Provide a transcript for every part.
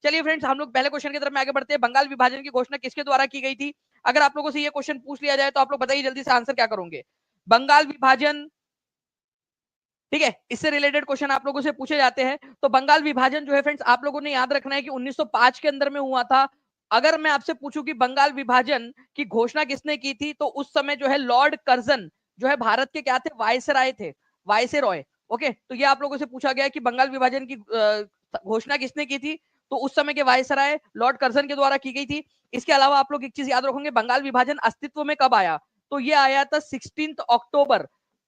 चलिए फ्रेंड्स, हम लोग पहले क्वेश्चन की तरफ में आगे बढ़ते हैं। बंगाल विभाजन की घोषणा किसके द्वारा की गई थी? अगर आप लोगों से ये क्वेश्चन पूछ लिया जाए तो आप लोग बताइए जल्दी से आंसर क्या करोगे? बंगाल विभाजन, ठीक है, इससे रिलेटेड क्वेश्चन आप लोगों से पूछे जाते हैं। तो बंगाल विभाजन जो है फ्रेंड्स, आप लोगों ने याद रखना है कि 1905 के अंदर में हुआ था। अगर मैं आपसे पूछूं कि बंगाल विभाजन की घोषणा किसने की थी, तो उस समय जो है लॉर्ड कर्जन जो है भारत के क्या थे, वायसराय थे, वायसरॉय। ओके, तो ये आप लोगों से पूछा गया कि बंगाल विभाजन की घोषणा किसने की थी, तो उस समय के वायसराय लॉर्ड कर्जन के द्वारा की गई थी। इसके अलावा आप लोग एक चीज याद रखेंगे, बंगाल विभाजन अस्तित्व में कब आया, तो ये आया था 16 अक्टूबर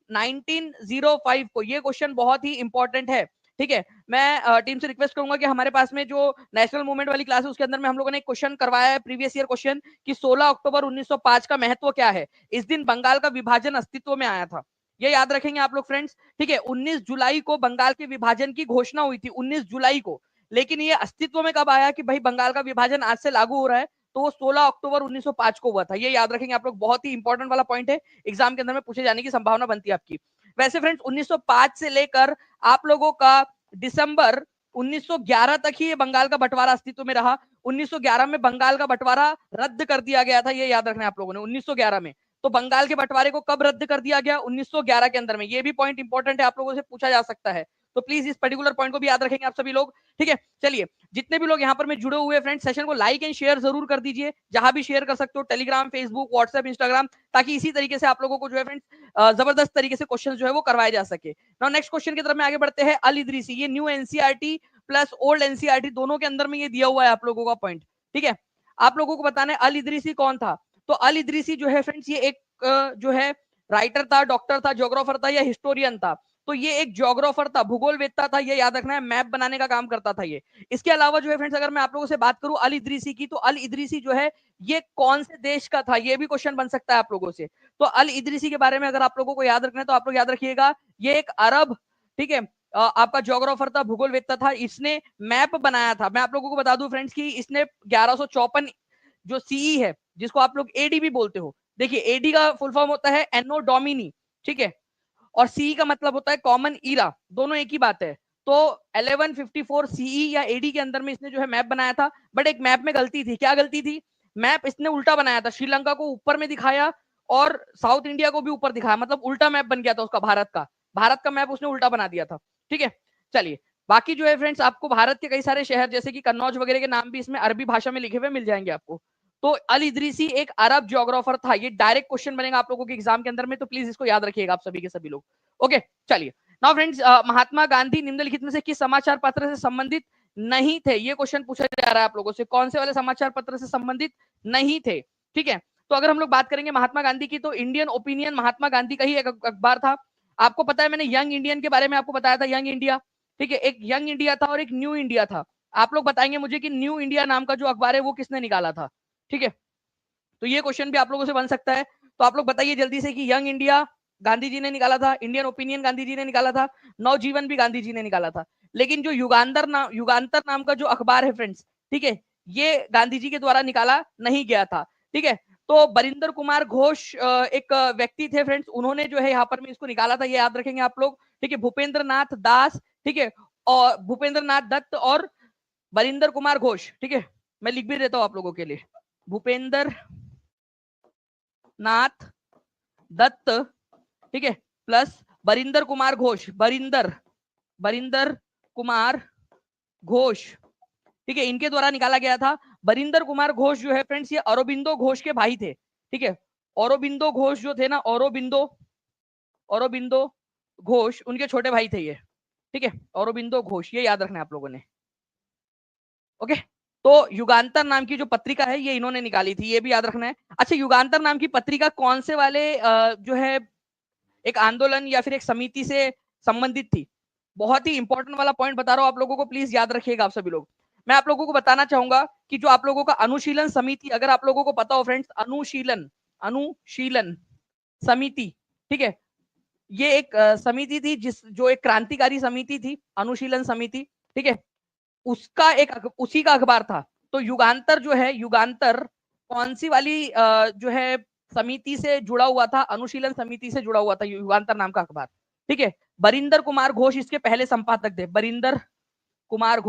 1905 को। ये क्वेश्चन बहुत ही इंपॉर्टेंट है, ठीक है। मैं टीम से रिक्वेस्ट करूंगा कि हमारे पास में जो नेशनल मूवमेंट वाली क्लास है उसके अंदर में हम लोगों ने एक क्वेश्चन करवाया है, प्रीवियस ईयर क्वेश्चन, कि 16 अक्टूबर 1905 का महत्व क्या है। इस दिन बंगाल का विभाजन अस्तित्व में आया था, ये याद रखेंगे आप लोग फ्रेंड्स, ठीक है। 19 जुलाई को बंगाल के विभाजन की घोषणा हुई थी, 19 जुलाई को, लेकिन ये अस्तित्व में कब आया कि भाई बंगाल का विभाजन आज से लागू हो रहा है, तो वो 16 अक्टूबर 1905 को हुआ था। ये याद रखेंगे आप लोग, बहुत ही इंपॉर्टेंट वाला पॉइंट है, एग्जाम के अंदर में पूछे जाने की संभावना बनती है आपकी। वैसे फ्रेंड्स 1905 से लेकर आप लोगों का दिसंबर 1911 तक ही ये बंगाल का बंटवारा अस्तित्व में रहा। 1911 में बंगाल का बंटवारा रद्द कर दिया गया था, ये याद रखना है आप लोगों ने, 1911 में। तो बंगाल के बंटवारे को कब रद्द कर दिया गया? 1911 के अंदर में। ये भी पॉइंट इंपॉर्टेंट है, आप लोगों से पूछा जा सकता है, तो प्लीज इस पर्टिकुलर पॉइंट को भी याद रखेंगे आप सभी लोग, ठीक है। चलिए, जितने भी लोग यहाँ पर में जुड़े हुए फ्रेंड्स, सेशन को लाइक एंड शेयर जरूर कर दीजिए, जहां भी शेयर कर सकते हो, टेलीग्राम, फेसबुक, व्हाट्सएप, इंस्टाग्राम, ताकि इसी तरीके से आप लोगों को जो है फ्रेंड्स जबरदस्त तरीके से क्वेश्चन जो है वो करवाए जा सके। नाउ नेक्स्ट क्वेश्चन की तरफ में आगे बढ़ते हैं। अल इदरीसी, ये new NCERT plus old NCERT दोनों के अंदर में ये दिया हुआ है आप लोगों का पॉइंट, ठीक है। आप लोगों को बताना है अल इदरीसी कौन था। तो अल इदरीसी जो है फ्रेंड्स, ये एक जो है राइटर था, डॉक्टर था, ज्योग्राफर था या हिस्टोरियन था। तो ये एक ज्योग्राफर था, भूगोलवेत्ता था, ये याद रखना है, मैप बनाने का काम करता था ये। इसके अलावा जो है फ्रेंड्स, अगर मैं आप लोगों से बात करूं अल इदरीसी की, तो अल इदरीसी जो है ये कौन से देश का था, ये भी क्वेश्चन बन सकता है आप लोगों से। तो अल इदरीसी के बारे में अगर आप लोगों को याद रखना है तो आप लोग याद रखिएगा, ये एक अरब, ठीक है, आपका ज्योग्राफर था, भूगोलवेत्ता था, इसने मैप बनाया था। मैं आप लोगों को बता दूं फ्रेंड्स कि इसने 1154 जो सीई है, जिसको आप लोग एडी भी बोलते हो, देखिए एडी का फुल फॉर्म होता है एनो डोमिनी, ठीक है, और सीई का मतलब होता है कॉमन ईरा, दोनों एक ही बात है। तो 1154 सीई या एडी के अंदर में इसने जो है मैप बनाया था, बट एक मैप में गलती थी। क्या गलती थी? मैप इसने उल्टा बनाया था, श्रीलंका को ऊपर में दिखाया और साउथ इंडिया को भी ऊपर दिखाया, मतलब उल्टा मैप बन गया था उसका, भारत का मैप उसने उल्टा बना दिया था, ठीक है। चलिए, बाकी जो है फ्रेंड्स, आपको भारत के कई सारे शहर जैसे कि कन्नौज वगैरह के नाम भी इसमें अरबी भाषा में लिखे हुए मिल जाएंगे आपको। तो अल इदरीसी एक अरब ज्योग्राफर था, ये डायरेक्ट क्वेश्चन बनेगा आप लोगों के एग्जाम के अंदर में, तो प्लीज इसको याद रखिएगा आप सभी के सभी लोग। ओके, चलिए। नाउ फ्रेंड्स, महात्मा गांधी निम्नलिखित में से किस समाचार पत्र से संबंधित नहीं थे? ये क्वेश्चन पूछा जा रहा है आप लोगों से, कौन से वाले समाचार पत्र से संबंधित नहीं थे, ठीक है। तो अगर हम लोग बात करेंगे महात्मा गांधी की, तो इंडियन ओपिनियन महात्मा गांधी का ही एक अखबार था। आपको पता है, मैंने यंग इंडियन के बारे में आपको बताया था, यंग इंडिया, ठीक है, एक यंग इंडिया था और एक न्यू इंडिया था। आप लोग बताएंगे मुझे कि न्यू इंडिया नाम का जो अखबार है वो किसने निकाला था, ठीक है। तो ये क्वेश्चन भी आप लोगों से बन सकता है। तो आप लोग बताइए जल्दी से कि यंग इंडिया गांधी जी ने निकाला था, इंडियन ओपिनियन गांधी जी ने निकाला था, नवजीवन भी गांधी जी ने निकाला था। लेकिन जो युगांतर नाम का जो अखबार है फ्रेंड्स, ठीक है, ये गांधी जी के द्वारा निकाला नहीं गया था, ठीक है। तो बरिंदर कुमार घोष एक व्यक्ति थे फ्रेंड्स, उन्होंने जो है यहाँ पर में इसको निकाला था, ये याद रखेंगे आप लोग, ठीक है। भूपेंद्र नाथ दास, ठीक है, और भूपेंद्र नाथ दत्त और बरिंदर कुमार घोष, ठीक है। मैं लिख भी देता हूं आप लोगों के लिए, भूपेंद्र नाथ दत्त, ठीक है, प्लस बरिंदर कुमार घोष, बरिंदर कुमार घोष, ठीक है, इनके द्वारा निकाला गया था। बरिंदर कुमार घोष जो है फ्रेंड्स, ये अरबिंदो घोष के भाई थे, ठीक है। अरबिंदो घोष जो थे ना, अरबिंदो घोष उनके छोटे भाई थे ये, ठीक है, अरबिंदो घोष, ये याद रखना है आप लोगों ने। ओके, तो युगांतर नाम की जो पत्रिका है ये इन्होंने निकाली थी, ये भी याद रखना है। अच्छा, युगांतर नाम की पत्रिका कौन से वाले जो है एक आंदोलन या फिर एक समिति से संबंधित थी? बहुत ही इंपॉर्टेंट वाला पॉइंट बता रहा हूं आप लोगों को, प्लीज याद रखिएगा आप सभी लोग। मैं आप लोगों को बताना चाहूंगा कि जो आप लोगों का अनुशीलन समिति, अगर आप लोगों को पता हो फ्रेंड्स, अनुशीलन समिति, ठीक है, ये एक समिति थी जो एक क्रांतिकारी समिति थी, अनुशीलन समिति, ठीक है, उसका एक उसी का अखबार था। तो युगांतर जो है, युगांतर कौन सी वाली जो है समिति से जुड़ा हुआ था? अनुशीलन समिति से जुड़ा हुआ था युगांतर नाम का अखबार, ठीक है। बरिंदर कुमार घोष इसके पहले संपादक थे, बरिंदर कुमार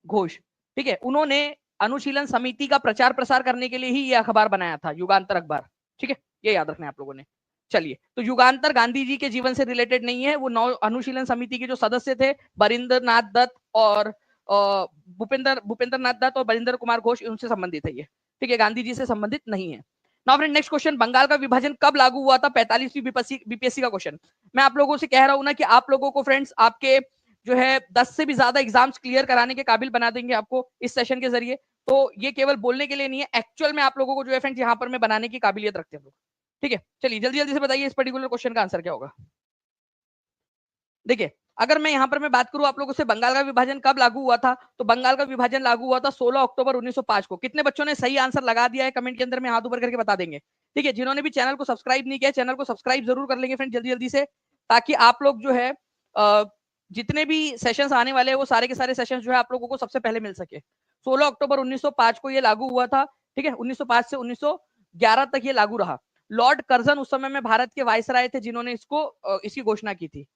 घोष, ठीक है, उन्होंने अनुशीलन समिति का प्रचार प्रसार करने के लिए ही ये अखबार बनाया था, युगांतर अखबार, ठीक है, ये याद रखना है आप लोगों ने। चलिए, तो युगांतर गांधी जी के जीवन से रिलेटेड नहीं है, वो नौ अनुशीलन समिति के जो सदस्य थे बरिंदर नाथ दत्त और भूपेंद्र नाथ दत्त और बरिंदर कुमार घोष, उनसे संबंधित है ये, ठीक है, गांधी जी से संबंधित नहीं है। Now friend next question, Bengal का विभाजन कब लागू हुआ था? 45वीं बीपीएससी का क्वेश्चन। मैं आप लोगों से कह रहा हूं ना कि आप लोगों को फ्रेंड्स आपके जो है 10 से भी ज्यादा एग्जाम्स क्लियर कराने के काबिल बना देंगे आपको इस सेशन के जरिए। तो ये केवल बोलने के लिए नहीं है, एक्चुअल में आप लोगों को जो है फ्रेंड्स यहाँ पर मैं बनाने की काबिलियत रखते हैं लोग, ठीक है। चलिए जल्दी जल्दी से बताइए इस पर्टिकुलर क्वेश्चन का आंसर क्या होगा। देखिए, अगर मैं यहाँ पर मैं बात करूं आप लोगों से बंगाल का विभाजन कब लागू हुआ था, तो बंगाल का विभाजन लागू हुआ था 16 अक्टूबर 1905 को। कितने बच्चों ने सही आंसर लगा दिया है कमेंट के अंदर में हाथ ऊपर करके बता देंगे, ठीक है। जिन्होंने भी चैनल को सब्सक्राइब नहीं किया, चैनल को सब्सक्राइब जरूर कर लेंगे फ्रेंड जल्दी जल्दी से, ताकि आप लोग जो है जितने भी सेशंस आने वाले हैं वो सारे के सारे सेशंस जो है आप लोगों को सबसे पहले मिल सके। 16 अक्टूबर 1905 को ये लागू हुआ था, ठीक है। 1905 से 1911 तक ये लागू रहा। लॉर्ड कर्जन उस समय में भारत के वायसराय थे जिन्होंने इसकी घोषणा की थी।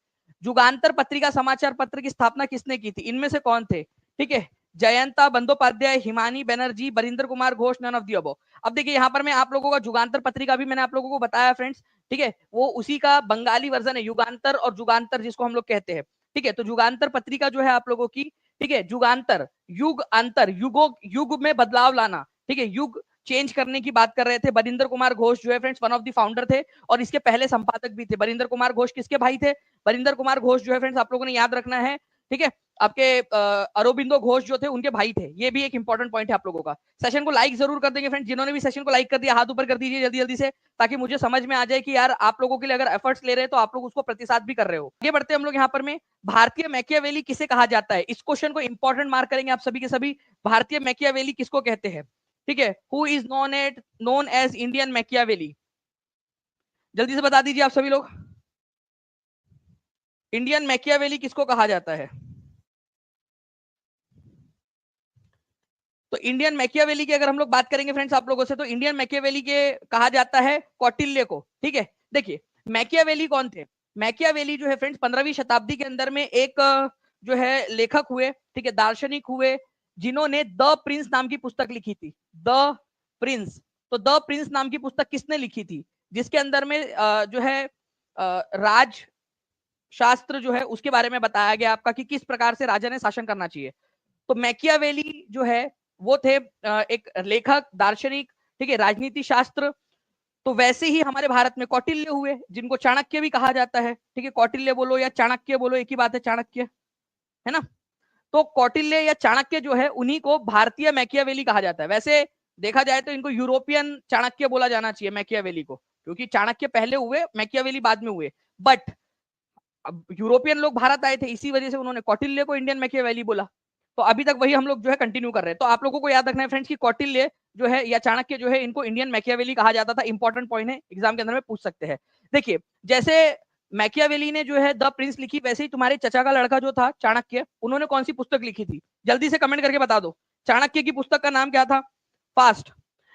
जुगांतर पत्रिका समाचार पत्र की स्थापना किसने की थी? इनमें से कौन थे? ठीक है, Jayanta Bandopadhyay, Himani Banerjee, Barindra Kumar Ghosh, none of the above. अब देखिए यहाँ पर मैं आप लोगों का जुगांतर पत्रिका भी मैंने आप लोगों को बताया फ्रेंड्स, ठीक है, वो उसी का बंगाली वर्जन है, युगांतर और जुगांतर जिसको हम लोग कहते हैं, ठीक है। तो जुगांतर पत्रिका जो है आप लोगों की, ठीक है, जुगांतर युग अंतर, युग में बदलाव लाना, ठीक है, युग चेंज करने की बात कर रहे थे। बरिंदर कुमार घोष जो है friends one of the founder थे और इसके पहले संपादक भी थे। बरिंदर कुमार घोष किसके भाई थे? बरिंदर कुमार घोष जो है फ्रेंड्स आप लोगों ने याद रखना है, ठीक है, आपके अरविंदो घोष जो थे उनके भाई थे। ये भी एक इंपॉर्टेंट पॉइंट है आप लोगों का। सेशन को लाइक जरूर कर देंगे फ्रेंड्स, जिन्होंने भी सेशन को लाइक कर दिया हाथ ऊपर कर दीजिए जल्दी जल्दी से, ताकि मुझे समझ में आ जाए कि यार आप लोगों के लिए अगर एफर्ट्स ले रहे हैं तो आप लोग उसको प्रतिसाद भी कर रहे हो। आगे बढ़ते हैं हम लोग यहाँ पर में, भारतीय मैकियावेली किसे कहा जाता है? इस क्वेश्चन को इंपॉर्टेंट मार्क करेंगे आप सभी के सभी। भारतीय मैकियावेली किसको कहते हैं? ठीक है, who is known as Indian Machiavelli? जल्दी से बता दीजिए आप सभी लोग, इंडियन मैकियावेली किसको कहा जाता है? तो इंडियन मैकियावेली की अगर हम लोग बात करेंगे फ्रेंड्स आप लोगों से, तो इंडियन मैकियावेली के कहा जाता है कौटिल्य को, ठीक है। देखिए मैकियावेली कौन थे? मैकियावेली जो है फ्रेंड्स 15वीं शताब्दी के अंदर में एक जो है लेखक हुए, ठीक है, दार्शनिक हुए, जिन्होंने द प्रिंस नाम की पुस्तक लिखी थी। द प्रिंस, तो द प्रिंस नाम की पुस्तक किसने लिखी थी? जिसके अंदर में जो है राज शास्त्र जो है उसके बारे में बताया गया आपका कि किस प्रकार से राजा ने शासन करना चाहिए। तो मैकियावेली जो है वो थे एक लेखक, दार्शनिक, ठीक है, राजनीति शास्त्र। तो वैसे ही हमारे भारत में कौटिल्य हुए, जिनको चाणक्य भी कहा जाता है, ठीक है, कौटिल्य बोलो या चाणक्य बोलो एक ही बात है, चाणक्य है ना। तो कौटिल्य या चाणक्य जो है उन्हीं को भारतीय मैकियावेली कहा जाता है। वैसे देखा जाए तो इनको यूरोपियन चाणक्य बोला जाना चाहिए मैकियावेली को, क्योंकि चाणक्य पहले हुए, मैकियावेली बाद में हुए। बट अब यूरोपियन लोग भारत आए थे, इसी वजह से उन्होंने कौटिल्य को इंडियन मैकियावेली बोला। तो अभी तक वही हम लोग जो है कंटिन्यू कर रहे हैं। तो आप लोगों को याद रखना है फ्रेंड्स कि कौटिल्य जो है या चाणक्य जो है इनको इंडियन मैकियावेली कहा जाता था। इंपॉर्टेंट पॉइंट है, एग्जाम के अंदर में पूछ सकते हैं। देखिए जैसे मैकियावेली ने जो है द प्रिंस लिखी, वैसे ही तुम्हारे चचा का लड़का जो था चाणक्य, उन्होंने कौन सी पुस्तक लिखी थी? जल्दी से कमेंट करके बता दो, चाणक्य की पुस्तक का नाम क्या था? फास्ट।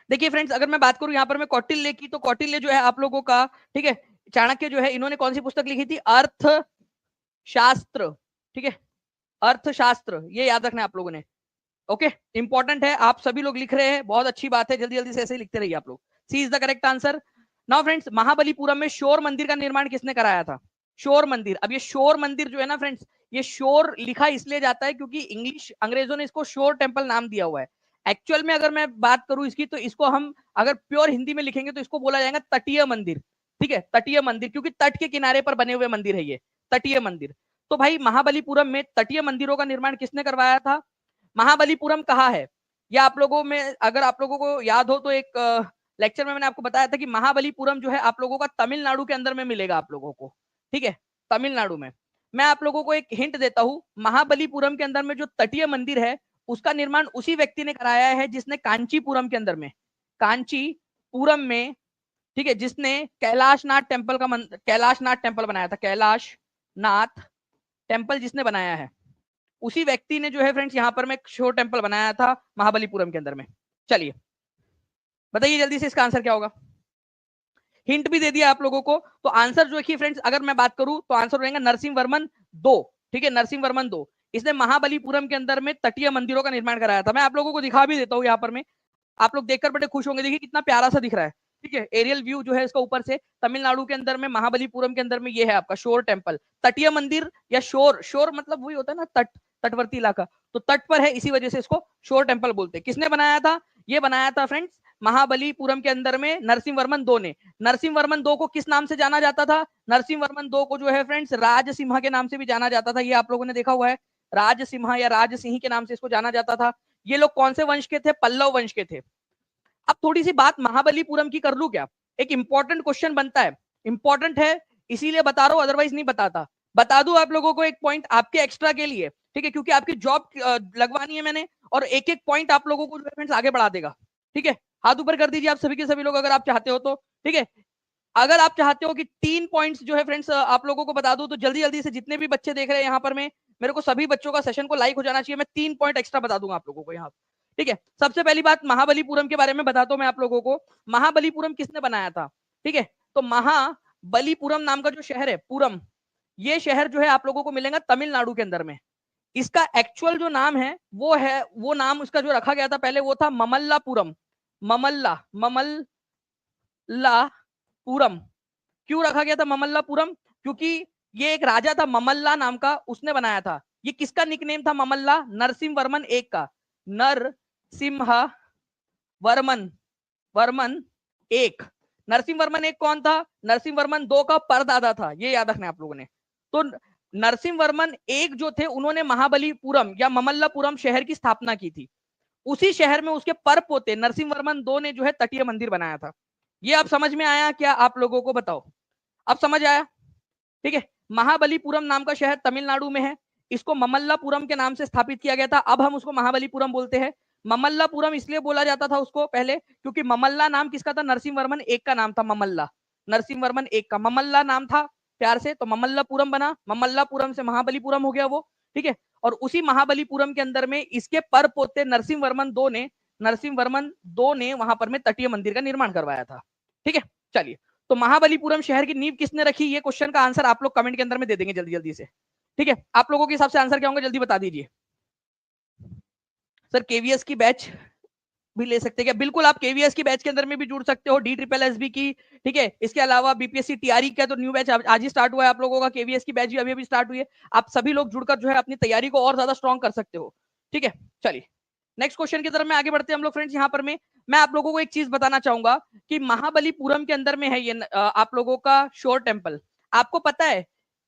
देखिए फ्रेंड्स अगर मैं बात करूं यहाँ पर मैं कौटिल्य की, तो कौटिल्य जो है आप लोगों का, ठीक है, चाणक्य जो है इन्होंने कौन सी पुस्तक लिखी थी? अर्थशास्त्र, ठीक है, अर्थशास्त्र, ये याद रखना है आप लोगों ने। ओके, इंपॉर्टेंट है, आप सभी लोग लिख रहे हैं, बहुत अच्छी बात है, जल्दी जल्दी से ऐसे ही लिखते रहिए आप लोग। C is the correct answer. Now friends Mahabalipuram में शोर मंदिर का निर्माण किसने कराया था? शोर मंदिर। अब ये शोर मंदिर जो है ना फ्रेंड्स, ये शोर लिखा इसलिए जाता है क्योंकि इंग्लिश अंग्रेजों ने इसको शोर टेम्पल नाम दिया हुआ है। एक्चुअल में अगर मैं बात करूं इसकी, तो इसको हम अगर प्योर हिंदी में लिखेंगे तो इसको बोला जाएगा तटीय मंदिर, ठीक है, तटीय मंदिर, क्योंकि तट के किनारे पर बने हुए मंदिर है ये, तटीय मंदिर। तो भाई महाबलीपुरम में तटीय मंदिरों का निर्माण किसने करवाया था? महाबलीपुरम कहाँ है? या आप लोगों में अगर आप लोगों को याद हो तो एक लेक्चर में मैंने आपको बताया था कि महाबलीपुरम जो है आप लोगों का तमिलनाडु के अंदर में मिलेगा आप लोगों को, ठीक है, तमिलनाडु में। मैं आप लोगों को एक हिंट देता हूं, महाबलीपुरम के अंदर में जो तटीय मंदिर है उसका निर्माण उसी व्यक्ति ने कराया है जिसने कांचीपुरम के अंदर में, कांचीपुरम में, ठीक है, जिसने कैलाशनाथ टेम्पल बनाया था, कैलाशनाथ टेम्पल जिसने बनाया है, उसी व्यक्ति ने जो है फ्रेंड्स यहाँ पर में शोर टेम्पल बनाया था महाबलीपुरम के अंदर में। चलिए बताइए जल्दी से इसका आंसर क्या होगा। हिंट भी दे दिया आप लोगों को, तो आंसर जो है फ्रेंड्स अगर मैं बात करूं तो आंसर रहेगा नरसिंह वर्मन 2, ठीक है, नरसिंह वर्मन 2। इसने महाबलीपुरम के अंदर में तटीय मंदिरों का निर्माण कराया था। मैं आप लोगों को दिखा भी देता हूँ यहाँ पर में, आप लोग देखकर बड़े खुश होंगे। देखिए कितना प्यारा सा दिख रहा है, ठीक है, एरियल व्यू जो है इसका ऊपर से। तमिलनाडु के अंदर में महाबलीपुरम के अंदर में ये है आपका शोर टेम्पल, तटीय मंदिर या शोर, शोर मतलब वही होता है ना तट, तटवर्ती इलाका, तो तट पर है, इसी वजह से इसको शोर टेम्पल बोलते हैं। किसने बनाया था? ये बनाया था फ्रेंड्स महाबलीपुरम के अंदर में नरसिंह वर्मन दो ने। नरसिंह वर्मन दो को किस नाम से जाना जाता था? नरसिंह वर्मन दो को जो है फ्रेंड्स राजसिम्हा के नाम से भी जाना जाता था। ये आप लोगों ने देखा हुआ है, राजसिम्हा या राजसिंह के नाम से इसको जाना जाता था। ये लोग कौन से वंश के थे? पल्लव वंश के थे। अब थोड़ी सी बात महाबलीपुरम की कर लूं क्या? एक इंपॉर्टेंट क्वेश्चन बनता है, इंपॉर्टेंट है इसीलिए बता रहा हूं, अदरवाइज नहीं बताता। बता दूं आप लोगों को एक पॉइंट आपके एक्स्ट्रा के लिए, ठीक है, क्योंकि आपकी जॉब लगवानी है मैंने, और एक एक पॉइंट आप लोगों को फ्रेंड्स आगे बढ़ा देगा, ठीक है। हाथ ऊपर कर दीजिए आप सभी के सभी लोग अगर आप चाहते हो तो, ठीक है। अगर आप चाहते हो कि 3 पॉइंट्स जो है फ्रेंड्स आप लोगों को बता दूं, तो जल्दी जल्दी से जितने भी बच्चे देख रहे हैं यहाँ पर में, मेरे को सभी बच्चों का सेशन को लाइक हो जाना चाहिए। मैं 3 पॉइंट एक्स्ट्रा बता दूंगा आप लोगों को यहाँ, ठीक है। सबसे पहली बात महाबलीपुरम के बारे में बताता हूं मैं आप लोगों को। महाबलीपुरम किसने बनाया था? ठीक है, तो महाबलीपुरम नाम का जो शहर है पुरम, ये शहर जो है आप लोगों को मिलेगा तमिलनाडु के अंदर में। इसका एक्चुअल जो नाम है वो नाम उसका जो रखा गया था पहले वो था ममल्लापुरम। ममल्लापुरम क्यों रखा गया था ममल्लापुरम? क्योंकि ये एक राजा था ममल्ला नाम का, उसने बनाया था। ये किसका निकनेम था ममल्ला? नरसिंह वर्मन एक का, नरसिम्हा वर्मन, वर्मन एक। नरसिंह वर्मन एक कौन था? नरसिंह वर्मन दो का परदादा था, ये याद रखना आप लोगों ने। तो नरसिंह वर्मन एक जो थे उन्होंने महाबलीपुरम या ममल्लापुरम शहर की स्थापना की थी। उसी शहर में उसके पर पोते नरसिंह वर्मन दो ने जो है तटीय मंदिर बनाया था। ये अब समझ में आया क्या आप लोगों को? बताओ, अब समझ आया? ठीक है, महाबलीपुरम नाम का शहर तमिलनाडु में है, इसको ममल्लापुरम के नाम से स्थापित किया गया था, अब हम उसको महाबलीपुरम बोलते हैं। ममल्लापुरम इसलिए बोला जाता था उसको पहले क्योंकि ममल्ला नाम किसका था? नरसिंह वर्मन एक का नाम था ममल्ला, नरसिंह वर्मन एक का ममल्ला नाम था प्यार से, तो ममल्लापुरम बना, ममल्लापुरम से महाबलीपुरम हो गया वो, ठीक है। और उसी महाबलीपुरम के अंदर में इसके पर पोते नरसिंह वर्मन दो ने वहां पर में तटीय मंदिर का निर्माण करवाया था, ठीक है। चलिए, तो महाबलीपुरम शहर की नींव किसने रखी? ये क्वेश्चन का आंसर आप लोग कमेंट के अंदर में दे देंगे जल्दी जल्दी से, ठीक है। आप लोगों के हिसाब से आंसर क्या होंगे जल्दी बता दीजिए। सर केवीएस की बैच भी ले सकते हैं क्या? बिल्कुल, आप केवीएस की बैच के अंदर में भी जुड़ सकते हो, DSSB की, ठीक है। इसके अलावा बीपीएससी टीआरई का तो न्यू बैच आज ही स्टार्ट हुआ है आप लोगों का, केवीएस की बैच भी अभी अभी स्टार्ट हुई है। आप सभी लोग जुड़कर जो है अपनी तैयारी को और ज्यादा स्ट्रॉन्ग कर सकते हो, ठीक है। चलिए नेक्स्ट क्वेश्चन की तरफ में आगे बढ़ते हैं हम लोग फ्रेंड्स। यहाँ पर मैं आप लोगों को एक चीज बताना चाहूंगा कि महाबलीपुरम के अंदर में है ये आप लोगों का शोर टेम्पल। आपको पता है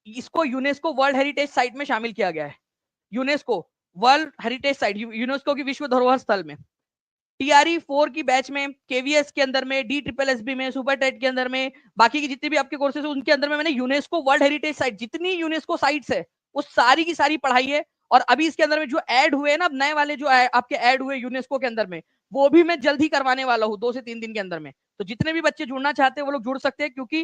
इसको यूनेस्को वर्ल्ड हेरिटेज साइट में शामिल किया गया है, UNESCO world heritage site, UNESCO की विश्व धरोहर स्थल में। टीआरई 4 की बैच में, केवीएस के अंदर में, DSSB में, सुपर टेट के अंदर में, बाकी की जितने भी आपके कोर्सेज है उनके अंदर में मैंने यूनेस्को वर्ल्ड हेरिटेज साइट, जितनी यूनेस्को साइट्स है वो सारी की सारी पढ़ाई है। और अभी इसके अंदर में जो ऐड हुए ना, नए वाले जो आपके ऐड हुए यूनेस्को के अंदर में, वो भी मैं जल्द ही करवाने वाला हूँ 2 से 3 दिन के अंदर में। तो जितने भी बच्चे जुड़ना चाहते हैं वो लोग जुड़ सकते हैं, क्योंकि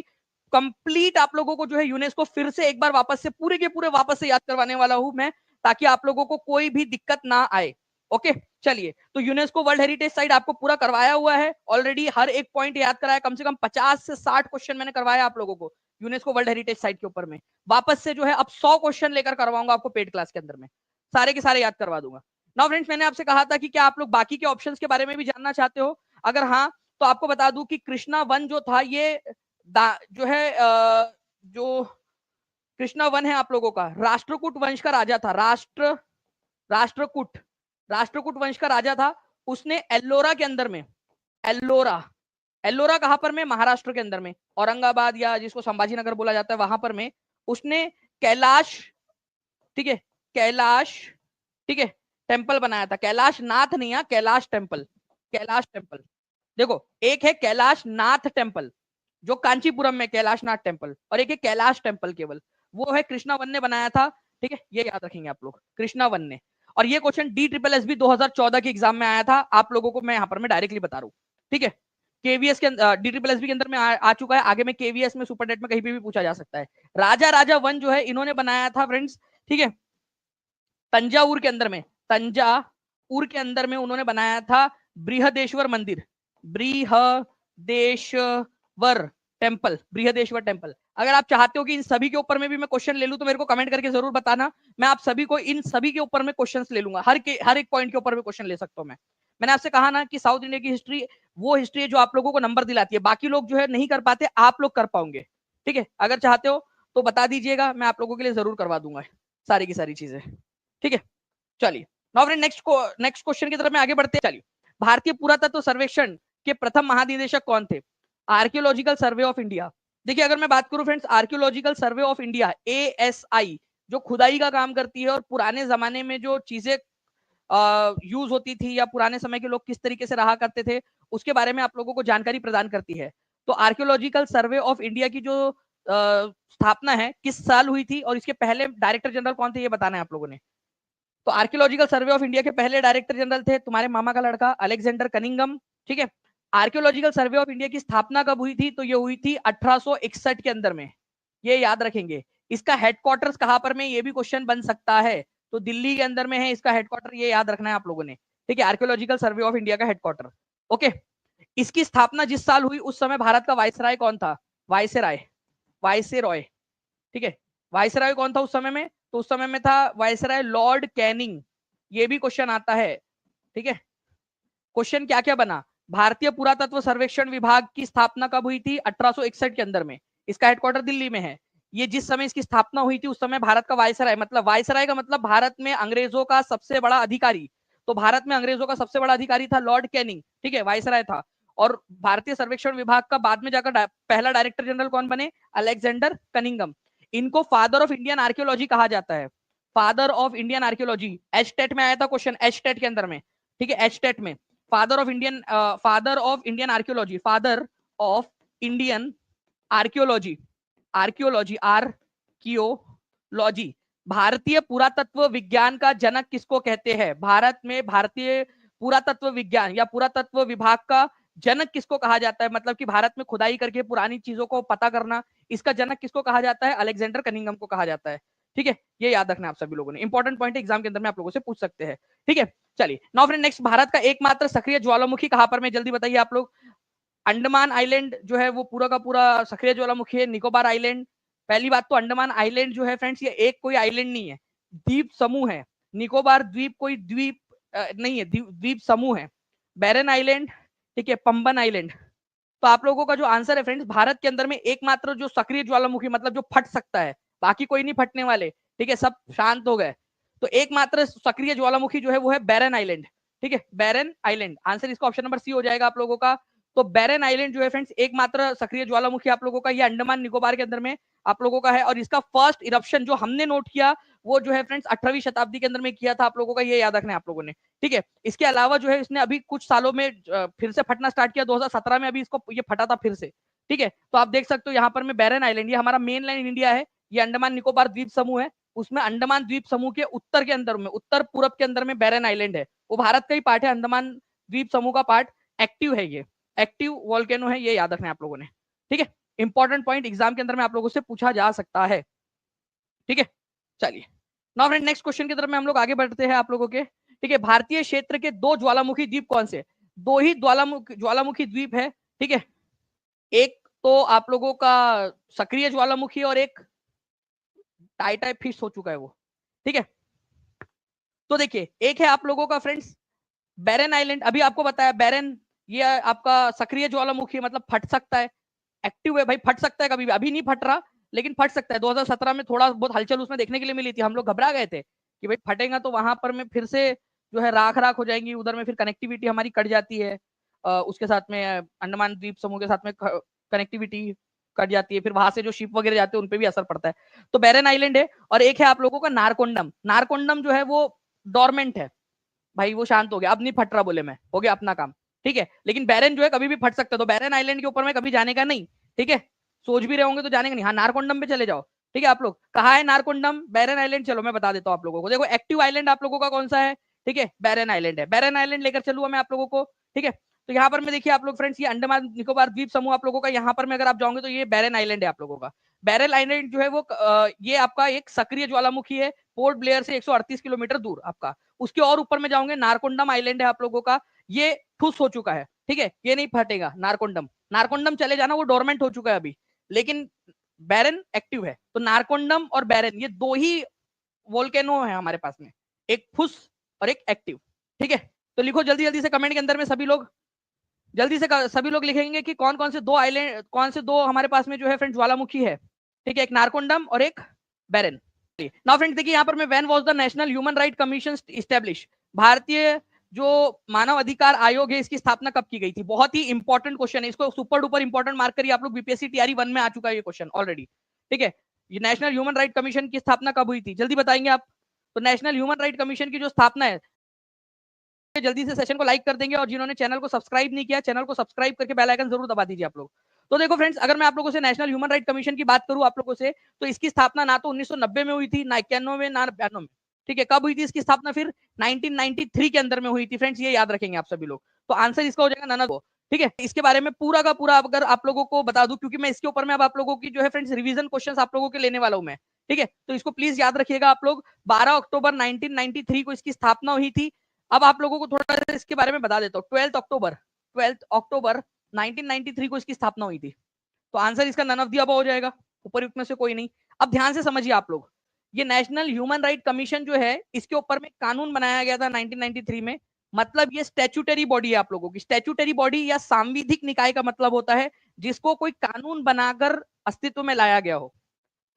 कंप्लीट आप लोगों को जो है यूनेस्को फिर से एक बार वापस से पूरे के पूरे वापस से याद करवाने वाला हूं मैं, ताकि आप लोगों को कोई भी दिक्कत ना आए। ओके, चलिए, तो यूनेस्को वर्ल्ड हेरिटेज साइट आपको पूरा करवाया हुआ है ऑलरेडी, हर एक पॉइंट याद कराया, कम से कम 50 से 60 क्वेश्चन मैंने करवाया आप लोगों को यूनेस्को वर्ल्ड हेरिटेज साइट के ऊपर में। वापस से जो है अब 100 क्वेश्चन लेकर करवाऊंगा आपको पेड क्लास के अंदर में, सारे के सारे याद करवा दूंगा। नाउ फ्रेंड्स, मैंने आपसे कहा था कि क्या आप लोग बाकी के ऑप्शंस के बारे में भी जानना चाहते हो? अगर हाँ, तो आपको बता दूं कि कृष्णा वन जो था ये जो है जो कृष्णा वन है आप लोगों का राष्ट्रकूट वंश का राजा था, राष्ट्रकूट वंश का राजा था। उसने एल्लोरा के अंदर में, एल्लोरा कहां पर में? महाराष्ट्र के अंदर में, औरंगाबाद या जिसको संभाजी नगर बोला जाता है वहां पर में उसने कैलाश, ठीक है, कैलाश, ठीक है, टेम्पल बनाया था। कैलाश नाथ नहीं, कैलाश टेम्पल, कैलाश टेम्पल। देखो, एक है कैलाश नाथ टेम्पल जो कांचीपुरम में कैलाशनाथ टेम्पल, और एक है कैलाश टेम्पल केवल, वो है कृष्णा वन ने बनाया था, ठीक है। ये याद रखेंगे आप लोग, कृष्णा वन ने। और ये क्वेश्चन DSSB 2014 के एग्जाम में आया था, आप लोगों को मैं यहाँ पर मैं डायरेक्टली बता रहा हूँ, ठीक है। केवीएस के DSSB के अंदर में आ चुका है, आगे में केवीएस में, सुपर नेट में कहीं भी पूछा जा सकता है। राजा वन जो है इन्होंने बनाया था फ्रेंड्स, ठीक है, तंजावुर के अंदर में, तंजावुर के अंदर में उन्होंने बनाया था बृहदेश्वर मंदिर, बृहदेश्वर टेम्पल, बृहदेश्वर टेम्पल। अगर आप चाहते हो कि इन सभी के ऊपर में भी मैं क्वेश्चन ले लूं तो मेरे को कमेंट करके जरूर बताना, मैं आप सभी को इन सभी के ऊपर में क्वेश्चंस ले लूंगा, हर एक पॉइंट के ऊपर में क्वेश्चन ले सकता हूं मैं। मैंने आपसे कहा ना कि साउथ इंडिया की हिस्ट्री वो हिस्ट्री है जो आप लोगों को नंबर दिलाती है, बाकी लोग जो है नहीं कर पाते, आप लोग कर पाओगे। ठीक है, अगर चाहते हो तो बता दीजिएगा, मैं आप लोगों के लिए जरूर करवा दूंगा सारी की सारी चीजें। ठीक है, चलिए नाउ फ्रेंड नेक्स्ट क्वेश्चन की तरफ में आगे बढ़ते हैं। चलिए, भारतीय पुरातत्व सर्वेक्षण के प्रथम महानिदेशक कौन थे? Archaeological survey of India. देखिए, अगर मैं बात करूं friends, archaeological survey of India ASI जो खुदाई का काम करती है और पुराने जमाने में जो चीजें यूज होती थी या पुराने समय के लोग किस तरीके से रहा करते थे उसके बारे में आप लोगों को जानकारी प्रदान करती है। तो आर्कियोलॉजिकल सर्वे ऑफ इंडिया की जो स्थापना है किस साल हुई थी और इसके पहले डायरेक्टर जनरल कौन थे, ये बताना है आप लोगों ने। तो आर्कियोलॉजिकल सर्वे ऑफ इंडिया के पहले डायरेक्टर जनरल थे तुम्हारे मामा का लड़का अलेक्जेंडर कनिंगम। ठीक है, आर्कियोलॉजिकल सर्वे ऑफ इंडिया की स्थापना कब हुई थी? तो ये हुई थी 1861 के अंदर में, ये याद रखेंगे। इसका हेडक्वार्टर्स कहां पर में, ये भी क्वेश्चन बन सकता है, तो दिल्ली के अंदर में है इसका हेडक्वार्टर, ये याद रखना है आप लोगों ने। ठीक है, आर्कियोलॉजिकल सर्वे ऑफ इंडिया का हेडक्वार्टर। ओके, इसकी स्थापना जिस साल हुई उस समय भारत का वायसराय कौन था? वायसराय। ठीक है, वायसराय कौन था उस समय में? तो उस समय में था वायसराय लॉर्ड कैनिंग, ये भी क्वेश्चन आता है। ठीक है, क्वेश्चन क्या क्या बना? भारतीय पुरातत्व सर्वेक्षण विभाग की स्थापना कब हुई थी? 1861 के अंदर में, इसका हेडक्वार्टर दिल्ली में है। ये जिस समय इसकी स्थापना हुई थी उस समय भारत का वायसराय, मतलब वायसराय का मतलब भारत में अंग्रेजों का सबसे बड़ा अधिकारी, तो भारत में अंग्रेजों का सबसे बड़ा अधिकारी था लॉर्ड कैनिंग। ठीक है, वायसराय था। और भारतीय सर्वेक्षण विभाग का बाद में जाकर पहला डायरेक्टर जनरल कौन बने? Alexander Cunningham. इनको फादर ऑफ इंडियन आर्कियोलॉजी कहा जाता है, father of Indian archaeology. HTET में आया था क्वेश्चन, एचटेट के अंदर में। ठीक है, एचटेट में father of Indian archaeology, father of Indian archaeology, archaeology. भारतीय पुरातत्व विज्ञान का जनक किसको कहते हैं? भारत में भारतीय पुरातत्व विज्ञान या पुरातत्व विभाग का जनक किसको कहा जाता है? मतलब कि भारत में खुदाई करके पुरानी चीजों को पता करना, इसका जनक किसको कहा जाता है? अलेक्जेंडर कनिंगम को कहा जाता है। ठीक है, ये याद रखना आप सभी लोगों ने, इंपॉर्टेंट पॉइंट एग्जाम के अंदर में आप लोगों से पूछ सकते हैं। ठीक है, चलिए नाउ फ्रेंड नेक्स्ट, भारत का एकमात्र सक्रिय ज्वालामुखी कहां पर में, जल्दी बताइए आप लोग। अंडमान आइलैंड जो है वो पूरा का पूरा सक्रिय ज्वालामुखी है। निकोबार आइलैंड, पहली बात तो अंडमान आइलैंड जो है फ्रेंड्स, ये एक कोई आइलैंड नहीं है, द्वीप समूह है। निकोबार द्वीप कोई द्वीप नहीं है, द्वीप समूह है। बैरन आइलैंड, ठीक है, पंबन आइलैंड। तो आप लोगों का जो आंसर है फ्रेंड्स, भारत के अंदर में एकमात्र जो सक्रिय ज्वालामुखी मतलब जो फट सकता है, बाकी कोई नहीं फटने वाले। ठीक है, सब शांत हो गए। तो एकमात्र सक्रिय ज्वालामुखी जो है वो है बैरन आइलैंड। ठीक है, बैरन आइलैंड, आंसर इसका ऑप्शन नंबर सी हो जाएगा आप लोगों का। तो बैरन आइलैंड जो है फ्रेंड्स एकमात्र सक्रिय ज्वालामुखी आप लोगों का, ये अंडमान निकोबार के अंदर में आप लोगों का है। और इसका फर्स्ट इरप्शन जो हमने नोट किया वो जो है फ्रेंड्स 18वीं शताब्दी के अंदर में किया था आप लोगों का, ये याद रखना है आप लोगों ने। ठीक है, इसके अलावा जो है इसने अभी कुछ सालों में फिर से फटना स्टार्ट किया, 2017 में अभी इसको ये फटा था फिर से। ठीक है, तो आप देख सकते हो यहाँ पर में बैरन आइलैंड, ये हमारा मेन लैंड इंडिया है, ये अंडमान निकोबार द्वीप समूह है, उसमें अंडमान द्वीप समूह के उत्तर के अंदर में, उत्तर पूरब के अंदर में बैरन आइलैंड है, वो भारत का ही पार्ट है, अंडमान द्वीप समूह का पार्ट, एक्टिव है, ये एक्टिव वॉल्केनो है, ये याद रखना है आप लोगों ने। ठीक है, इंपॉर्टेंट पॉइंट एग्जाम के अंदर में आप लोगों से पूछा जा सकता है। ठीक है, चलिए नाउ फ्रेंड नेक्स्ट क्वेश्चन की तरफ में हम लोग आगे बढ़ते हैं आप लोगों के। ठीक है, भारतीय क्षेत्र के दो ज्वालामुखी द्वीप कौन से? दो ही ज्वालामुखी द्वीप है। ठीक है, एक तो आप लोगों का सक्रिय ज्वालामुखी और एक टाई टाइप फिश हो चुका है वो। ठीक है, तो देखिए एक है आप लोगों का फ्रेंड्स बैरन आइलैंड, अभी आपको बताया बैरन, ये आपका सक्रिय ज्वालामुखी मतलब फट सकता है, एक्टिव है भाई, फट सकता है कभी भी, अभी नहीं फट रहा लेकिन फट सकता है। 2017 में थोड़ा बहुत हलचल उसमें देखने के लिए मिली थी, हम लोग घबरा गए थे कि भाई फटेगा तो वहां पर में फिर से जो है राख राख हो जाएंगी, उधर में फिर कनेक्टिविटी हमारी कट जाती है, उसके साथ में अंडमान द्वीप समूह के साथ में कनेक्टिविटी कट जाती है, फिर वहां से जो शिप वगैरह जाते हैं उन पे भी असर पड़ता है। तो बैरन आइलैंड है, और एक है आप लोगों का नारकोंडम। नारकोंडम जो है वो डोरमेंट है भाई, वो शांत हो गया, अब नहीं फट रहा, बोले मैं हो गया अपना काम। ठीक है, लेकिन बैरन जो है कभी भी फट सकता है, तो बैरन आइलैंड के ऊपर में कभी जाने का नहीं। ठीक है, सोच भी रहे होंगे तो जाने का नहीं। हाँ, नारकोंडम पे चले जाओ। ठीक है, आप लोग कहा है नारकोंडम, बैरन आइलैंड, चलो मैं बता देता हूँ आप लोगों को। देखो एक्टिव आइलैंड आप लोगों का कौन सा है? ठीक है, बैरन आइलैंड है, बैरन आइलैंड लेकर चलूंगा मैं आप लोगों को। ठीक है, तो यहाँ पर मैं देखिए आप लोग फ्रेंड्स, ये अंडमान निकोबार द्वीप समूह आप लोगों का, यहाँ पर में अगर आप जाओगे तो ये बैरन आइलैंड है आप लोगों का। बैरन आइलैंड जो है वो ये आपका एक सक्रिय ज्वालामुखी है, पोर्ट ब्लेयर से 138 किलोमीटर दूर आपका। उसके और ऊपर में जाओगे नारकोंडम आइलैंड है आप लोगों का, ये ठुस हो चुका है। ठीक है, ये नहीं फटेगा नारकोंडम, नारकोंडम चले जाना, वो डोरमेंट हो चुका है अभी। लेकिन बैरन एक्टिव है। तो नारकोंडम और बैरन ये दो ही वोल्केनो है हमारे पास में, एक फुस और एक एक्टिव। ठीक है, तो लिखो जल्दी जल्दी से कमेंट के अंदर में, सभी लोग जल्दी से सभी लोग लिखेंगे कि कौन कौन से दो आइलैंड, कौन से दो हमारे पास में जो है फ्रेंड्स ज्वालामुखी है। ठीक है, एक नारकोंडम और एक बैरन। नाउ फ्रेंड्स देखिए यहाँ पर मैं, when was the national human right commission establish, भारतीय जो मानव अधिकार आयोग है इसकी स्थापना कब की गई थी? बहुत ही इंपॉर्टेंट क्वेश्चन है, इसको सुपर डुपर इंपॉर्टेंट मार्क करिए आप लोग, बीपीएससी टीआरई 1 में आ चुका है ये क्वेश्चन ऑलरेडी। ठीक है, ये नेशनल ह्यूमन राइट कमीशन की स्थापना कब हुई थी, जल्दी बताएंगे आप। तो नेशनल ह्यूमन राइट कमीशन की जो स्थापना है, जल्दी से सेशन को लाइक कर देंगे, और जिन्होंने चैनल को सब्सक्राइब नहीं किया, चैनल को सब्सक्राइब करके बेल आइकन जरूर दबा दीजिए आप लोग। तो देखो फ्रेंड्स, अगर मैं आप लोगों से नेशनल ह्यूमन राइट कमीशन की बात करूं आप लोगों से, तो इसकी स्थापना ना तो 1990 में हुई थी, ना 91 में, ना 92 में। ठीक है, कब हुई थी इसकी स्थापना? फिर 1993 के अंदर में हुई थी फ्रेंड्स, ये याद रखेंगे आप सभी लोग। तो आंसर इसका हो जाएगा नन ऑफ। ठीक है, इसके बारे में पूरा का पूरा अगर आप लोगों को बता दूं, क्योंकि मैं इसके ऊपर में अब आप लोगों की जो है फ्रेंड्स रिवीजन क्वेश्चंस आप लोगों के लेने वाला हूं मैं। ठीक है, तो इसको प्लीज याद रखिएगा आप लोग। 12 अक्टूबर 1993 को इसकी स्थापना हुई थी। अब आप लोगों को थोड़ा सा इसके बारे में बता देता हूँ। 12 अक्टूबर 1993 को इसकी स्थापना हुई थी। तो आंसर इसका नन ऑफ द अबव हो जाएगा, उपरयुक्त में से कोई नहीं। अब ध्यान से समझिए आप लोग, ये नेशनल ह्यूमन राइट कमीशन जो है, इसके ऊपर में कानून बनाया गया था 1993 में। मतलब ये स्टैट्यूटरी बॉडी है आप लोगों की। स्टैट्यूटरी बॉडी या सांविधिक निकाय का मतलब होता है जिसको कोई कानून बनाकर अस्तित्व में लाया गया हो।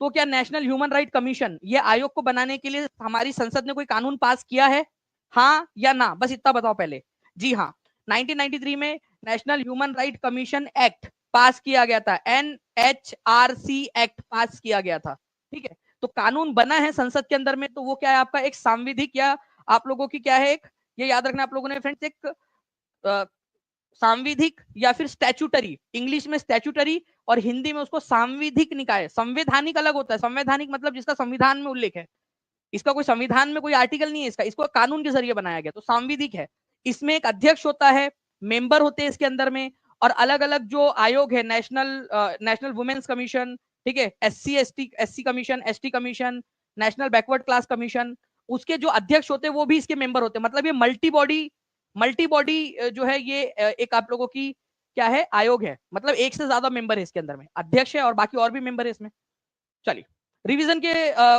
तो क्या नेशनल ह्यूमन राइट कमीशन, ये आयोग को बनाने के लिए हमारी संसद ने कोई कानून पास किया है? हाँ या ना, बस इतना बताओ पहले। जी हाँ, 1993 में national human right commission act पास किया गया था, NHRC एक्ट पास किया गया था। ठीक है, तो कानून बना है संसद के अंदर में, तो वो क्या है आपका? एक सांविधिक, या आप लोगों की क्या है, एक, ये याद रखना आप लोगों ने फ्रेंड्स, एक सांविधिक या फिर स्टैच्यूटरी, इंग्लिश में स्टैच्यूटरी और हिंदी में उसको सांविधिक निकाय। संवैधानिक अलग होता है, संवैधानिक मतलब जिसका संविधान में उल्लेख है, इसका कोई संविधान में कोई आर्टिकल नहीं है इसका, इसको कानून के जरिए बनाया गया, तो सांविधिक है। इसमें एक अध्यक्ष होता है, मेंबर होते हैं इसके अंदर में, और अलग अलग जो आयोग है, नेशनल वुमेन्स कमीशन, ठीक है, SC commission, ST commission, national backward class commission, उसके जो अध्यक्ष होते हैं वो भी इसके मेंबर होते हैं। मतलब ये मल्टी बॉडी जो है ये एक आप लोगों की क्या है, आयोग है। मतलब एक से ज्यादा मेंबर है इसके अंदर में, अध्यक्ष है और बाकी और भी मेंबर है इसमें। चलिए, रिवीजन के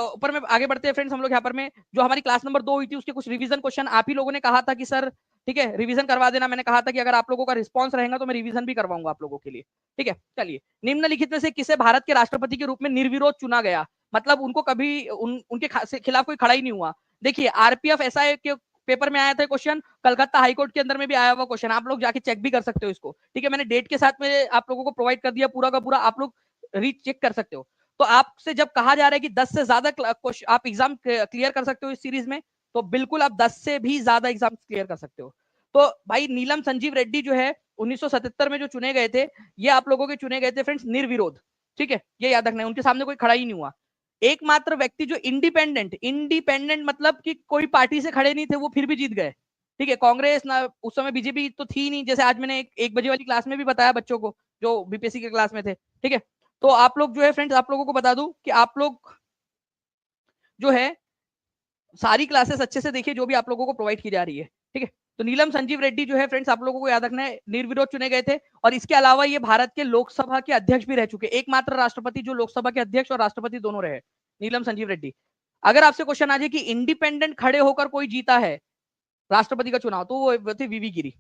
ऊपर में आगे बढ़ते हैं फ्रेंड्स। हम लोग यहाँ पर में जो हमारी क्लास नंबर 2 हुई थी उसके कुछ रिवीजन क्वेश्चन आप ही लोगों ने कहा था कि सर ठीक है रिवीजन करवा देना। मैंने कहा था कि अगर आप लोगों का रिस्पांस रहेगा तो मैं रिवीजन भी करवाऊंगा आप लोगों के लिए। ठीक है, चलिए, निम्नलिखित में से किसे भारत के राष्ट्रपति के रूप में निर्विरोध चुना गया? मतलब उनको कभी उनके खिलाफ कोई खड़ा ही नहीं हुआ। देखिए, आरपीएफ एसआई के पेपर में आया था क्वेश्चन, कलकत्ता हाईकोर्ट के अंदर में भी आया हुआ क्वेश्चन, आप लोग जाके चेक भी कर सकते हो इसको। ठीक है, मैंने डेट के साथ में आप लोगों को प्रोवाइड कर दिया पूरा का पूरा, आप लोग रीच चेक कर सकते हो। तो आपसे जब कहा जा रहा है कि 10 से ज्यादा आप एग्जाम क्लियर कर सकते हो इस सीरीज में, तो बिल्कुल आप 10 से भी ज्यादा एग्जाम क्लियर कर सकते हो। तो भाई नीलम संजीव रेड्डी जो है 1977 में जो चुने गए थे, ये आप लोगों के चुने गए थे फ्रेंड्स निर्विरोध। ठीक है, ये याद रखना है, उनके सामने कोई खड़ा ही नहीं हुआ। एकमात्र व्यक्ति जो इंडिपेंडेंट मतलब कि कोई पार्टी से खड़े नहीं थे, वो फिर भी जीत गए। ठीक है, कांग्रेस ना, उस समय बीजेपी तो थी नहीं, जैसे आज मैंने 1 बजे वाली क्लास में भी बताया बच्चों को जो बीपीएससी के क्लास में थे। ठीक है, तो आप लोग जो है फ्रेंड्स, आप लोगों को बता दूं कि आप लोग जो है सारी क्लासेस अच्छे से देखिए जो भी आप लोगों को प्रोवाइड की जा रही है। ठीक है, तो नीलम संजीव रेड्डी जो है फ्रेंड्स, आप लोगों को याद रखना है, निर्विरोध चुने गए थे। और इसके अलावा ये भारत के लोकसभा के अध्यक्ष भी रह चुके, एकमात्र राष्ट्रपति जो लोकसभा के अध्यक्ष और राष्ट्रपति दोनों रहे, नीलम संजीव रेड्डी। अगर आपसे क्वेश्चन आ जाए कि इंडिपेंडेंट खड़े होकर कोई जीता है राष्ट्रपति का चुनाव, तो वो थे वीवी गिरी।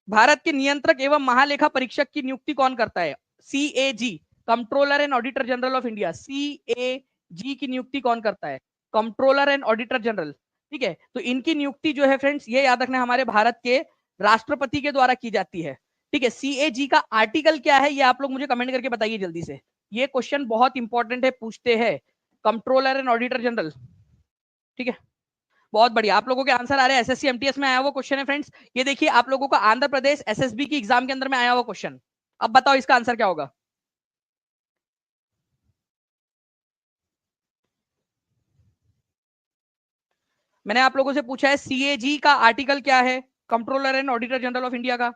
भारत के नियंत्रक एवं महालेखा परीक्षक की नियुक्ति कौन करता है? CAG, controller and auditor general of India, CAG की नियुक्ति कौन करता है? Controller and auditor general. ठीक है, तो इनकी नियुक्ति जो है फ्रेंड्स, ये याद रखना हमारे भारत के राष्ट्रपति के द्वारा की जाती है। ठीक है, CAG का आर्टिकल क्या है ये आप लोग मुझे कमेंट करके बताइए जल्दी से, ये क्वेश्चन बहुत इंपॉर्टेंट है, पूछते हैं कंट्रोलर एंड ऑडिटर जनरल। ठीक है, बहुत बढ़िया, आप लोगों के आंसर आ रहे हैं। एसएससी एमटीएस में आया हुआ क्वेश्चन है फ्रेंड्स। ये देखिए आप लोगों को आंध्र प्रदेश एसएसबी की एग्जाम के अंदर में आया हुआ क्वेश्चन। अब बताओ इसका आंसर क्या होगा? मैंने आप लोगों से पूछा है CAG का आर्टिकल क्या है, controller and auditor general of India का।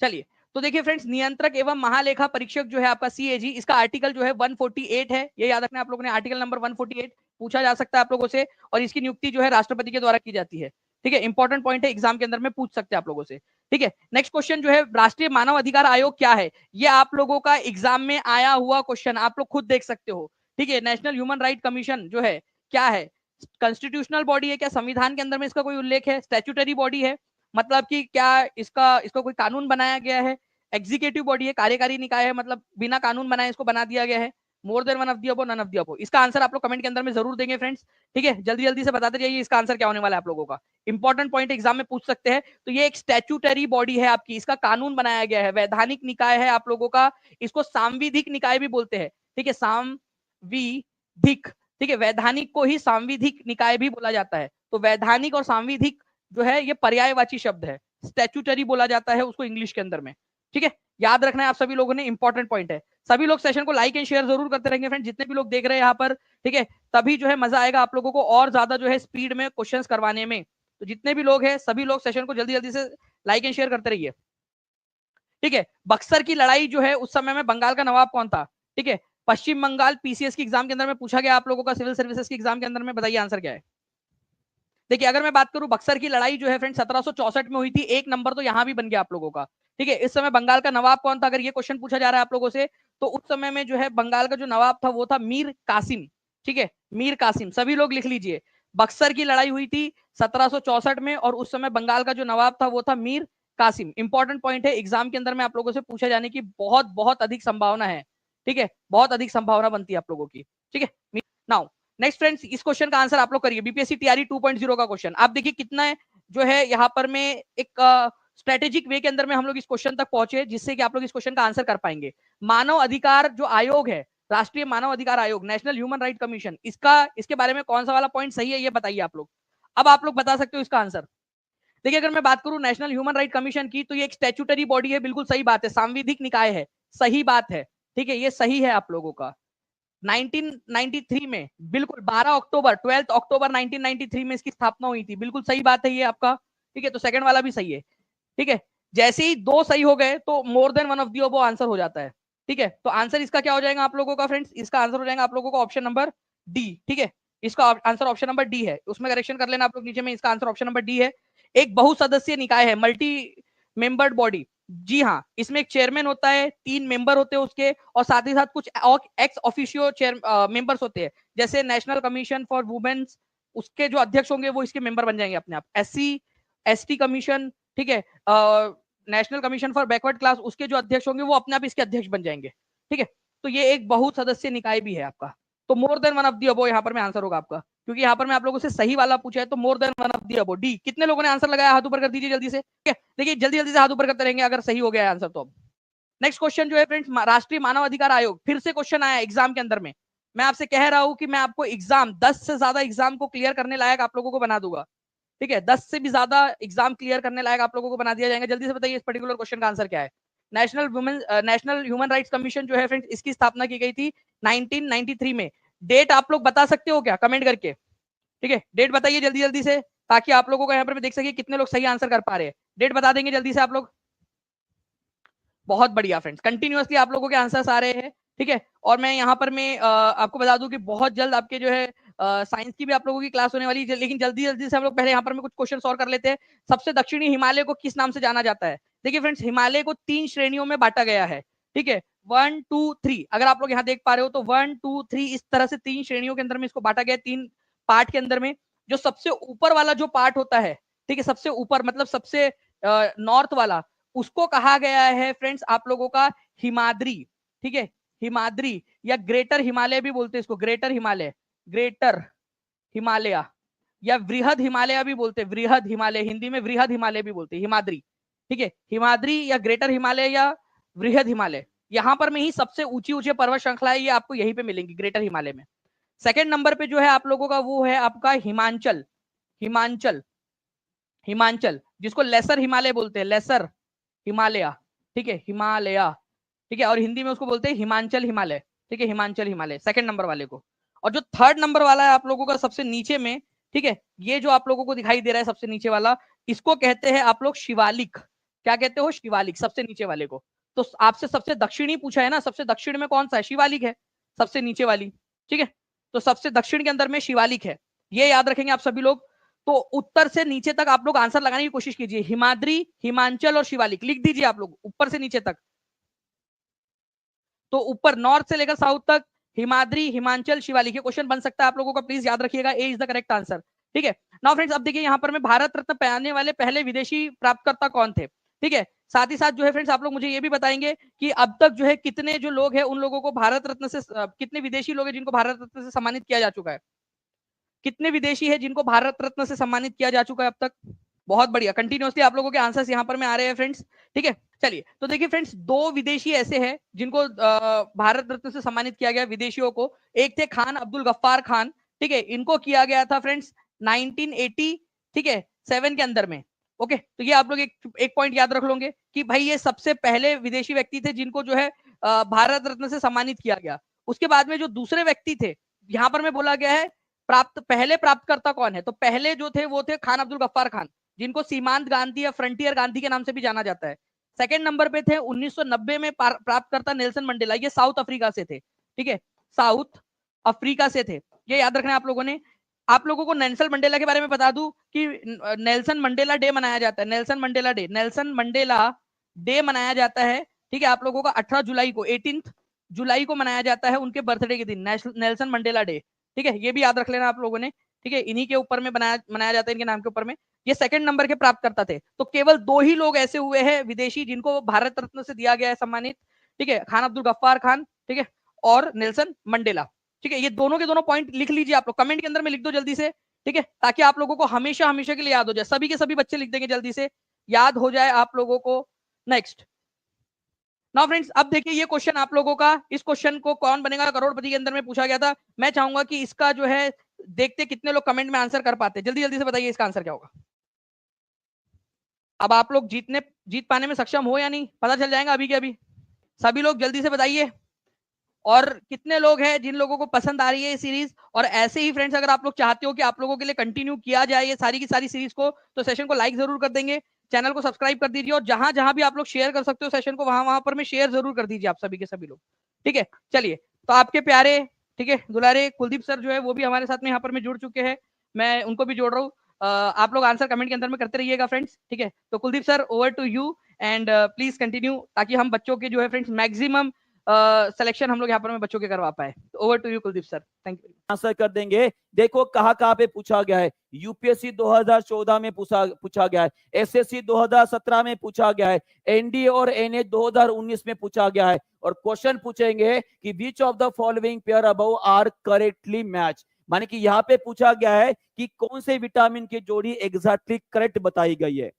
चलिए, तो देखिए फ्रेंड्स, नियंत्रक एवं महालेखा परीक्षक जो है आपका CAG, इसका आर्टिकल जो है 148 है, ये याद रखना आप लोगों ने, आर्टिकल नंबर 148 पूछा जा सकता है आप लोगों से। और इसकी नियुक्ति जो है राष्ट्रपति के द्वारा की जाती है। ठीक है, इंपॉर्टेंट पॉइंट है, एग्जाम के अंदर में पूछ सकते हैं आप लोगों से। ठीक है। नेक्स्ट क्वेश्चन जो है, राष्ट्रीय मानव अधिकार आयोग क्या है? ये आप लोगों का एग्जाम में आया हुआ क्वेश्चन, आप लोग खुद देख सकते हो। ठीक है, नेशनल ह्यूमन राइट कमीशन जो है क्या है? कॉन्स्टिट्यूशनल बॉडी है क्या? संविधान के अंदर में इसका कोई उल्लेख है? स्टैट्यूटरी बॉडी है, मतलब कि क्या इसका कोई कानून बनाया गया है? एग्जीक्यूटिव बॉडी है, कार्यकारी निकाय है, मतलब बिना कानून बनाए इसको बना दिया गया है? More than one of the above, none of the above? इसका आंसर आप लोग कमेंट के अंदर में जरूर देंगे फ्रेंड्स। ठीक है, जल्दी जल्दी से बताते जाइए इसका आंसर क्या होने वाला है आप लोगों का। इंपॉर्टेंट पॉइंट एग्जाम में पूछ सकते हैं। तो ये एक स्टैट्यूटरी बॉडी है आपकी, इसका कानून बनाया गया है, वैधानिक निकाय है आप लोगों का, इसको सांविधिक निकाय भी बोलते हैं। ठीक है, सांविधिक, ठीक है, वैधानिक को ही सांविधिक निकाय भी बोला जाता है। तो वैधानिक और सांविधिक जो है ये पर्यायवाची शब्द है, स्टैट्यूटरी बोला जाता है उसको इंग्लिश के अंदर में। ठीक है, याद रखना है आप सभी लोगों ने, इंपॉर्टेंट पॉइंट है। सभी लोग सेशन को लाइक एंड शेयर जरूर करते रहेंगे फ्रेंड, जितने भी लोग देख रहे हैं यहाँ पर। ठीक है, तभी जो है मजा आएगा आप लोगों को और ज्यादा जो है स्पीड में क्वेश्चंस करवाने में। तो जितने भी लोग हैं सभी लोग सेशन को जल्दी जल्दी से लाइक एंड शेयर करते रहिए। ठीक है, बक्सर की लड़ाई जो है उस समय में बंगाल का नवाब कौन था? ठीक है, पश्चिम बंगाल पीसीएस की एग्जाम के अंदर में पूछा गया आप लोगों का, सिविल सर्विसेज की एग्जाम के अंदर में, बताइए आंसर क्या है? देखिए, अगर मैं बात करूं बक्सर की लड़ाई जो है फ्रेंड 1764 में हुई थी, एक नंबर तो यहां भी बन गया आप लोगों का। ठीक है, इस समय बंगाल का नवाब कौन था अगर ये क्वेश्चन पूछा जा रहा है आप लोगों से, तो उस समय में जो है बंगाल का जो नवाब था वो था मीर कासिम। ठीक है, मीर कासिम, सभी लोग लिख लीजिए। बक्सर की लड़ाई हुई थी 1764 में और उस समय बंगाल का जो नवाब था वो था मीर कासिम। इंपॉर्टेंट पॉइंट है, एग्जाम के अंदर में आप लोगों से पूछा जाने की बहुत बहुत अधिक संभावना है। ठीक है, बहुत अधिक संभावना बनती है आप लोगों की। ठीक है, नाउ नेक्स्ट फ्रेंड्स, इस क्वेश्चन का आंसर आप लोग करिए। बीपीएससी टीआरई 2.0 का क्वेश्चन आप देखिए कितना है जो है यहाँ पर में एक स्ट्रेटेजिक वे के अंदर में हम लोग इस क्वेश्चन तक पहुंचे, जिससे कि आप लोग इस क्वेश्चन का आंसर कर पाएंगे। मानव अधिकार जो आयोग है, राष्ट्रीय मानव अधिकार आयोग, नेशनल ह्यूमन राइट कमीशन, इसके बारे में कौन सा वाला पॉइंट सही है ये बताइए आप लोग। अब आप लोग बता सकते हो इसका आंसर। देखिए, अगर मैं बात करूं नेशनल ह्यूमन राइट कमीशन की, तो ये एक स्टैट्यूटरी बॉडी है, बिल्कुल सही बात है, सांविधिक निकाय है, सही बात है। ठीक है, ये सही है आप लोगों का। 1993 में, बिल्कुल 12 अक्टूबर 1993 में इसकी स्थापना हुई थी, बिल्कुल सही बात है ये आपका। ठीक है, तो सेकंड वाला भी सही है। ठीक है, जैसे ही दो सही हो गए तो मोर than one of the above answer हो जाता है। ठीक है, तो आंसर इसका क्या हो जाएगा आप लोगों का फ्रेंड्स? इसका आंसर हो जाएगा आप लोगों का ऑप्शन नंबर डी। ठीक है, इसका आंसर ऑप्शन नंबर डी है, उसमें करेक्शन कर लेना आप लोग नीचे में, इसका आंसर ऑप्शन नंबर डी है। एक बहुसदस्यीय निकाय है, मल्टी मेंबर्ड बॉडी। जी हाँ, इसमें एक चेयरमैन होता है, 3 मेंबर होते हैं उसके, और साथ ही साथ कुछ एक्स ऑफिशियो चेयर मेंबर्स होते हैं, जैसे नेशनल कमीशन फॉर वुमेन्स, उसके जो अध्यक्ष होंगे वो इसके मेंबर बन जाएंगे अपने आप। एससी एसटी कमीशन, ठीक है, national commission for backward class, उसके जो अध्यक्ष होंगे वो अपने आप इसके अध्यक्ष बन जाएंगे। ठीक है, तो ये एक बहुत सदस्य निकाय भी है आपका। तो मोर than one of the above यहाँ पर में आंसर होगा आपका, क्योंकि यहाँ पर मैं आप लोगों से सही वाला पूछा है, तो मोर than one of the above D. कितने लोगों ने आंसर लगाया? हाथ ऊपर कर दीजिए जल्दी से। ठीक है, देखिए जल्दी जल्दी से हाथ ऊपर करते रहेंगे अगर सही हो गया आंसर तो। अब नेक्स्ट क्वेश्चन जो है फ्रेंड्स, राष्ट्रीय मानव अधिकार आयोग, फिर से क्वेश्चन आया एग्जाम के अंदर में। मैं आपसे कह रहा हूं कि मैं आपको एग्जाम 10 से ज्यादा एग्जाम को क्लियर करने लायक आप लोगों को बना दूंगा। ठीक है, 10 से भी ज्यादा एग्जाम क्लियर करने लायक आप लोगों को बना दिया जाएगा। जल्दी से बताइए इस पर्टिकुलर क्वेश्चन का आंसर क्या है? नेशनल ह्यूमन राइट्स कमीशन जो है फ्रेंड्स, इसकी स्थापना की गई थी 1993 में। डेट आप लोग बता सकते हो क्या कमेंट करके? ठीक है, डेट बताइए जल्दी जल्दी से, ताकि आप लोगों को यहाँ पर देख सके कितने लोग सही आंसर कर पा रहे हैं। डेट बता देंगे जल्दी से आप लोग। बहुत बढ़िया फ्रेंड्स, कंटिन्यूअसली आप लोगों के आंसर्स आ रहे हैं। ठीक है, और मैं यहाँ पर मैं आपको बता दूं कि बहुत जल्द आपके जो है साइंस की भी आप लोगों की क्लास होने वाली है, लेकिन जल्दी जल्दी से हम लोग पहले यहाँ पर में कुछ क्वेश्चन सॉल्व कर लेते हैं। सबसे दक्षिणी हिमालय को किस नाम से जाना जाता है? देखिए फ्रेंड्स, हिमालय को 3 श्रेणियों में बांटा गया है। ठीक है, 1 2 3, अगर आप लोग यहाँ देख पा रहे हो तो 1 2 3 इस तरह से 3 श्रेणियों के अंदर में इसको बांटा गया, 3 पार्ट के अंदर में। जो सबसे ऊपर वाला जो पार्ट होता है, ठीक है, सबसे ऊपर मतलब सबसे नॉर्थ वाला, उसको कहा गया है फ्रेंड्स आप लोगों का हिमाद्री। ठीक है, हिमाद्री या ग्रेटर हिमालय भी बोलते हैं इसको, ग्रेटर हिमालय, ग्रेटर हिमालय या वृहद हिमालय भी बोलते हैं, वृहद हिमालय, हिंदी में वृहद हिमालय भी बोलते हैं, हिमाद्री। ठीक है, हिमाद्री या ग्रेटर हिमालय या वृहद हिमालय, यहां पर में ही सबसे ऊंची ऊंचे पर्वत श्रृंखलाएं ये आपको यहीं पे मिलेंगी, ग्रेटर हिमालय में। सेकंड नंबर पे जो है आप लोगों का वो है आपका हिमांचल, हिमांचल, हिमांचल जिसको लेसर हिमालय बोलते हैं, लेसर हिमालय। ठीक है, हिमालय। ठीक है, और हिंदी में उसको बोलते हैं हिमांचल हिमालय। ठीक है, हिमांचल हिमालय सेकंड नंबर वाले को। और जो थर्ड नंबर वाला है आप लोगों का सबसे नीचे में, ठीक है, ये जो आप लोगों को दिखाई दे रहा है सबसे नीचे वाला, इसको कहते हैं आप लोग शिवालिक। क्या कहते हो? शिवालिक, सबसे नीचे वाले को। तो आपसे सबसे दक्षिणी पूछा है ना, सबसे दक्षिण में कौन सा है? शिवालिक है, सबसे नीचे वाली। ठीक है, तो सबसे दक्षिण के अंदर में शिवालिक है, ये याद रखेंगे आप सभी लोग। तो उत्तर से नीचे तक आप लोग आंसर लगाने की कोशिश कीजिए। हिमाद्री, हिमांचल और शिवालिक लिख दीजिए आप लोग ऊपर से नीचे तक। तो ऊपर नॉर्थ से लेकर साउथ तक हिमाद्री, हिमांचल, शिवालिक, ये क्वेश्चन बन सकता है आप लोगों का, प्लीज याद रखिएगा। ए इज द करेक्ट आंसर। ठीक है। नाउ फ्रेंड्स, अब देखिए यहाँ पर मैं भारत रत्न पाने वाले पहले विदेशी प्राप्तकर्ता कौन थे। ठीक है। साथ ही साथ जो है फ्रेंड्स, आप लोग मुझे ये भी बताएंगे कि अब तक जो है कितने जो लोग हैं उन लोगों को भारत रत्न से, कितने विदेशी लोग हैं जिनको भारत रत्न से सम्मानित किया जा चुका है। कितने विदेशी है जिनको भारत रत्न से सम्मानित किया जा चुका है अब तक। बहुत बढ़िया, कंटिन्यूअसली आप लोगों के आंसर्स यहाँ पर में आ रहे हैं फ्रेंड्स। ठीक है। चलिए, तो देखिए फ्रेंड्स, दो विदेशी ऐसे हैं जिनको भारत रत्न से सम्मानित किया गया विदेशियों को। एक थे खान अब्दुल गफ्फार खान। ठीक है। इनको किया गया था फ्रेंड्स 1980, ठीक है, 7 के अंदर में। ओके, तो ये आप लोग एक पॉइंट याद रख लोगे कि भाई ये सबसे पहले विदेशी व्यक्ति थे जिनको जो है भारत रत्न से सम्मानित किया गया। उसके बाद में जो दूसरे व्यक्ति थे, यहाँ पर में बोला गया है पहले प्राप्तकर्ता कौन है, तो पहले जो थे वो थे खान अब्दुल गफ्फार खान, जिनको सीमांत गांधी या फ्रंटियर गांधी के नाम से भी जाना जाता है। सेकंड नंबर पे थे 1990 में प्राप्तकर्ता नेल्सन मंडेला, ये साउथ अफ्रीका से थे। ठीक है, साउथ अफ्रीका से थे, ये याद रखना है आप लोगों ने। आप लोगों को नेल्सन मंडेला के बारे में बता दूं कि नेल्सन मंडेला डे मनाया जाता है। Nelson Mandela day, Nelson Mandela day मनाया जाता है। ठीक है, आप लोगों का 18 जुलाई को, 18 जुलाई को मनाया जाता है उनके बर्थडे के दिन, नेल्सन मंडेला डे। ठीक है, ये भी याद रख लेना आप लोगों ने। ठीक है, इन्हीं के ऊपर में मनाया जाता है, इनके नाम के ऊपर में। ये सेकंड नंबर के प्राप्तकर्ता थे। तो केवल दो ही लोग ऐसे हुए हैं विदेशी जिनको भारत रत्न से दिया गया है सम्मानित। ठीक है, खान अब्दुल गफ्फार खान, ठीक है, और नेल्सन मंडेला। ठीक है, ये दोनों के दोनों पॉइंट लिख लीजिए आप लोग, कमेंट के अंदर में लिख दो जल्दी से। ठीक है, ताकि आप लोगों को हमेशा हमेशा के लिए याद हो जाए। सभी के सभी बच्चे लिख देंगे जल्दी से, याद हो जाए आप लोगों को। नेक्स्ट, नाउ फ्रेंड्स, अब देखिए ये क्वेश्चन आप लोगों का, इस क्वेश्चन को कौन बनेगा करोड़पति के अंदर में पूछा गया था। मैं चाहूंगा कि इसका जो है देखते कितने लोग कमेंट में आंसर कर पाते, जल्दी जल्दी से बताइए इसका आंसर क्या होगा। अब आप लोग जीत पाने में सक्षम हो या नहीं, पता चल जाएगा अभी के अभी। सभी लोग जल्दी से बताइए, और कितने लोग हैं जिन लोगों को पसंद आ रही है ये सीरीज। और ऐसे ही फ्रेंड्स, अगर आप लोग चाहते हो कि आप लोगों के लिए कंटिन्यू किया जाए ये सारी की सारी सीरीज को, तो सेशन को लाइक जरूर कर देंगे, चैनल को सब्सक्राइब कर दीजिए, और जहां जहां भी आप लोग शेयर कर सकते हो सेशन को, वहां वहां पर में शेयर जरूर कर दीजिए आप सभी के सभी लोग। ठीक है, चलिए, तो आपके प्यारे, ठीक है, दुलारे कुलदीप सर जो है वो भी हमारे साथ में यहाँ पर में जुड़ चुके हैं, मैं उनको भी जोड़ रहा हूँ। आप लोग आंसर कमेंट के अंदर में करते रहिएगा फ्रेंड्स। ठीक है, तो Kuldeep sir, over to you, and please continue, ताकि हम बच्चों के जो है फ्रेंड्स मैक्सिमम सिलेक्शन हम लोग यहाँ पर में बच्चों के करवा पाए। Over to you Kuldeep sir, thank you. Answer कर देंगे। देखो कहाँ पे पूछा गया है। यूपीएससी 2014 में पूछा गया है, एसएससी 2017 में पूछा गया है, एनडीए और एनए 2019 में पूछा गया है। और क्वेश्चन पूछेंगे कि which of the following pair above are correctly match, माने कि यहाँ पे पूछा गया है कि कौन से विटामिन की जोड़ी एग्जैक्टली करेक्ट बताई गई है।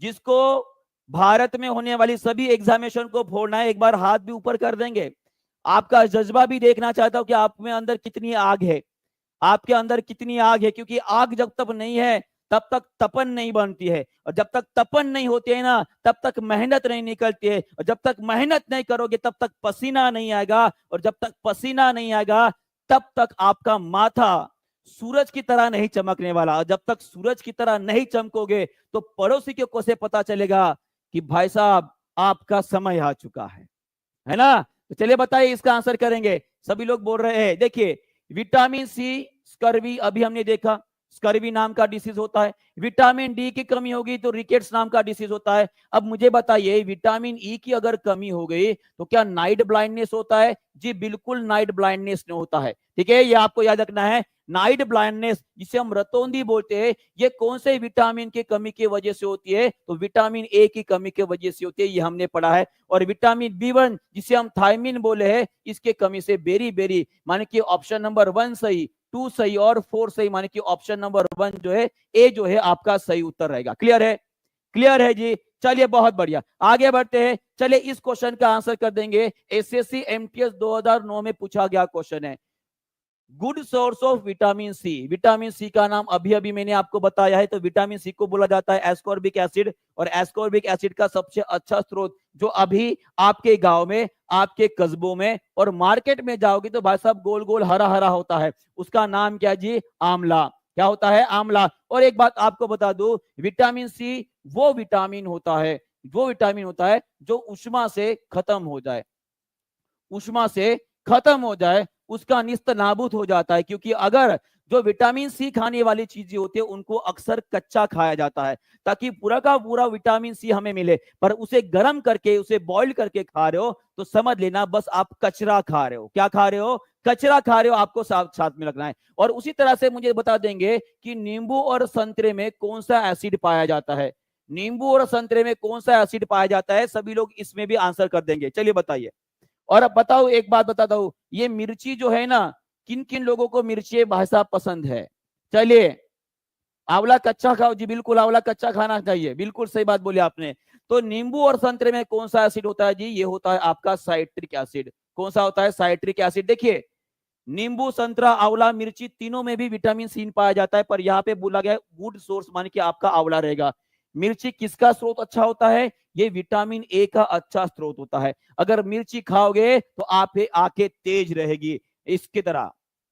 जिसको भारत में होने वाली सभी एग्जामिनेशन को फोड़ना है, एक बार हाथ भी ऊपर कर देंगे। आपका जज्बा भी देखना चाहता हूं कि आप में अंदर कितनी आग है, आपके अंदर कितनी आग है, क्योंकि आग जब तक नहीं है तब तक तपन नहीं बनती है, और जब तक तपन नहीं होती है ना तब तक मेहनत नहीं निकलती है, और जब तक मेहनत नहीं करोगे तब तक पसीना नहीं आएगा, और जब तक पसीना नहीं आएगा तब तक आपका माथा सूरज की तरह नहीं चमकने वाला। जब तक सूरज की तरह नहीं चमकोगे तो पड़ोसी को कैसे पता चलेगा कि भाई साहब आपका समय आ चुका है ना। तो चलिए बताइए, इसका आंसर करेंगे। सभी लोग बोल रहे हैं, देखिए विटामिन सी, स्कर्वी अभी हमने देखा, स्कर्वी नाम का डिसीज होता है। विटामिन डी की कमी होगी तो रिकेट्स नाम का डिसीज होता है। अब मुझे बताइए, विटामिन ई की अगर कमी हो गई तो क्या नाइट ब्लाइंडनेस होता है? जी बिल्कुल, नाइट ब्लाइंडनेस नहीं होता है। ठीक है, ये आपको याद रखना है। नाइट ब्लाइंडनेस जिसे हम रतौंधी बोलते हैं, ये कौन से विटामिन की कमी की वजह से होती है? तो विटामिन ए की कमी की वजह से होती है, ये हमने पढ़ा है। और विटामिन बी1 जिसे हम थायमिन बोले हैं, इसके कमी से बेरी बेरी, माने कि ऑप्शन नंबर 1 सही, 2 सही और 4 सही, माने कि ऑप्शन नंबर 1 जो है, ए जो है आपका सही उत्तर रहेगा। क्लियर है? क्लियर है जी। चलिए बहुत बढ़िया, आगे बढ़ते हैं। चलिए इस क्वेश्चन का आंसर कर देंगे। एसएससी एमटीएस 2009 में पूछा गया क्वेश्चन है, good source of vitamin C. Vitamin C का नाम अभी अभी मैंने आपको बताया है। तो विटामिन सी को बोला जाता है एस्कॉर्बिक एसिड, और एस्कॉर्बिक एसिड का सबसे अच्छा स्रोत जो अभी आपके गांव में, आपके कस्बों में और मार्केट में जाओगे तो भाई साहब गोल गोल हरा हरा होता है, उसका नाम क्या जी? आंवला। क्या होता है? आंवला। और एक बात आपको बता दूं, विटामिन सी वो विटामिन होता है, वो विटामिन होता है जो उष्मा से खत्म हो जाए, उष्मा से खत्म हो जाए, उसका निस्त नाबूद हो जाता है। क्योंकि अगर जो विटामिन सी खाने वाली चीजें होती है उनको अक्सर कच्चा खाया जाता है ताकि पूरा का पूरा विटामिन सी हमें मिले, पर उसे गर्म करके उसे बॉईल करके खा रहे हो तो समझ लेना बस आप कचरा खा रहे हो। क्या खा रहे हो? कचरा खा रहे हो, आपको साथ साथ में रखना है। और उसी तरह से मुझे बता देंगे कि नींबू और संतरे में कौन सा एसिड पाया जाता है। नींबू और संतरे में कौन सा एसिड पाया जाता है, सभी लोग इसमें भी आंसर कर देंगे। चलिए बताइए। और अब बताओ, एक बात बताता हूं, ये मिर्ची जो है ना, किन किन लोगों को मिर्ची भाई साहब पसंद है? चलिए, आंवला कच्चा खाओ जी, बिल्कुल आंवला कच्चा खाना चाहिए, बिल्कुल सही बात बोली आपने। तो नींबू और संतरे में कौन सा एसिड होता है जी? ये होता है आपका साइट्रिक एसिड। कौन सा होता है? Citric acid. देखिए, नींबू, संतरा, आंवला, मिर्ची, तीनों में भी विटामिन सी पाया जाता है, पर यहाँ पे बोला गया गुड सोर्स मान के आपका आंवला रहेगा। मिर्ची किसका स्रोत अच्छा होता है? ये विटामिन ए का अच्छा स्रोत होता है। अगर मिर्ची खाओगे तो आप आंखें तेज रहेगी, इसकी तरह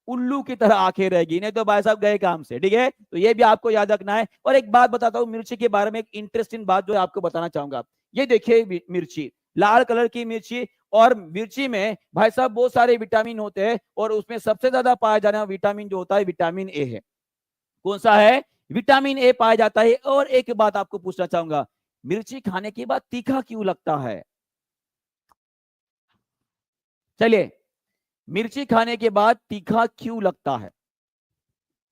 उल्लू की तरह आंखें रहेगी, नहीं तो भाई साहब गए काम से। ठीक है, तो ये भी आपको याद रखना है। और एक बात बताता हूँ मिर्ची के बारे में, एक इंटरेस्टिंग बात जो आपको बताना चाहूंगा। ये देखिए मिर्ची, लाल कलर की मिर्ची, और मिर्ची में भाई साहब बहुत सारे विटामिन होते हैं, और उसमें सबसे ज्यादा पाया जाने वाला विटामिन जो होता है विटामिन ए है। कौन सा है? विटामिन ए पाया जाता है। और एक बात आपको पूछना चाहूंगा, मिर्ची खाने के बाद तीखा क्यों लगता है? चलिए, मिर्ची खाने के बाद तीखा क्यों लगता है?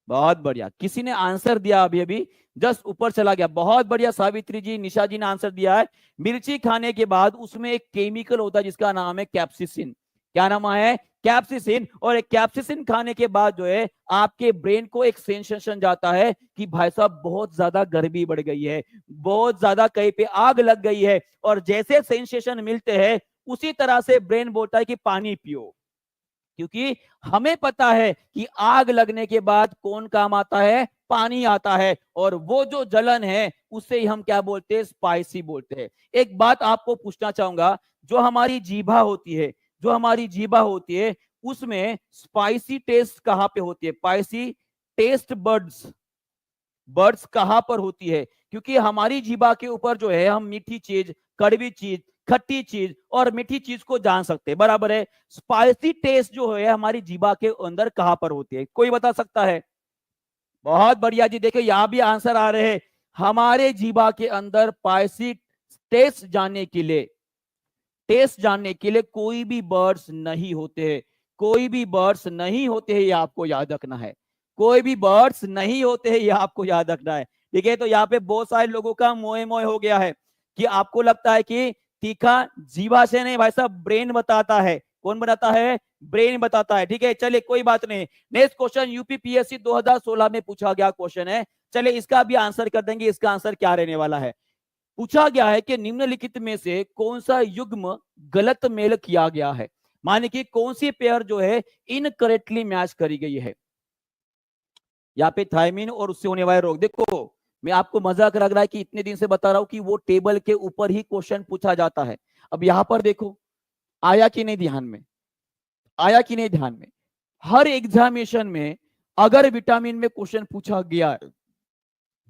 बहुत बढ़िया, किसी ने आंसर दिया अभी अभी, जस्ट ऊपर चला गया। बहुत बढ़िया, सावित्री जी, निशा जी ने आंसर दिया है। मिर्ची खाने के बाद उसमें एक केमिकल होता है जिसका नाम है कैप्सिसिन। क्या नाम है? कैप्सिसिन। और एक कैप्सिसिन खाने के बाद जो है आपके ब्रेन को एक सेंसेशन जाता है कि भाई साहब बहुत ज्यादा गर्मी बढ़ गई है, बहुत ज्यादा कहीं पे आग लग गई है, और जैसे सेंसेशन मिलते हैं उसी तरह से ब्रेन बोलता है कि पानी पियो। क्योंकि हमें पता है कि आग लगने के बाद कौन काम आता है? पानी आता है, और वो जो जलन है उसे ही हम क्या बोलते हैं? स्पाइसी बोलते हैं। एक बात आपको पूछना चाहूंगा, जो हमारी जीभा होती है, जो हमारी जीभा होती है उसमें स्पाइसी टेस्ट कहां पे होती है? स्पाइसी टेस्ट बर्ड्स, बर्ड्स कहां पर होती है? क्योंकि हमारी जीभा के ऊपर जो है हम मीठी चीज, कड़वी चीज, खट्टी चीज और मीठी चीज को जान सकते हैं, बराबर है। स्पाइसी टेस्ट जो है हमारी जीभा के अंदर कहां पर होती है? कोई बता सकता है? बहुत बढ़िया जी, देखो यहां भी आंसर आ रहे हैं। हमारे जीभा के अंदर स्पाइसी टेस्ट जानने के लिए, टेस्ट जानने के लिए कोई भी बर्ड्स नहीं होते हैं। कोई भी बर्ड्स नहीं होते हैं, ये आपको याद रखना है। कोई भी बर्ड्स नहीं होते हैं, ये आपको याद रखना है। ठीक है, तो यहाँ पे बहुत सारे लोगों का मोए मोए हो गया है कि आपको लगता है कि तीखा जीवा से नहीं भाई साहब, ब्रेन बताता है। कौन बताता है? ब्रेन बताता है। ठीक है, चलिए कोई बात नहीं। नेक्स्ट क्वेश्चन यूपीपीएससी 2016 में पूछा गया क्वेश्चन है। चलिए इसका भी आंसर कर देंगे। इसका आंसर क्या रहने वाला है? पूछा गया है कि निम्नलिखित में से कौन सा युग्म गलत मेल किया गया है, माने कि कौन सी पेयर जो है इनकरेक्टली मैच करी गई है। यहाँ पे थायमिन और उससे होने वाले रोग। देखो, मैं आपको मजाक लग रहा है कि इतने दिन से बता रहा हूं कि वो टेबल के ऊपर ही क्वेश्चन पूछा जाता है। अब यहां पर देखो, आया कि नहीं ध्यान में? आया कि नहीं ध्यान में? हर एग्जामिनेशन में अगर विटामिन में क्वेश्चन पूछा गया है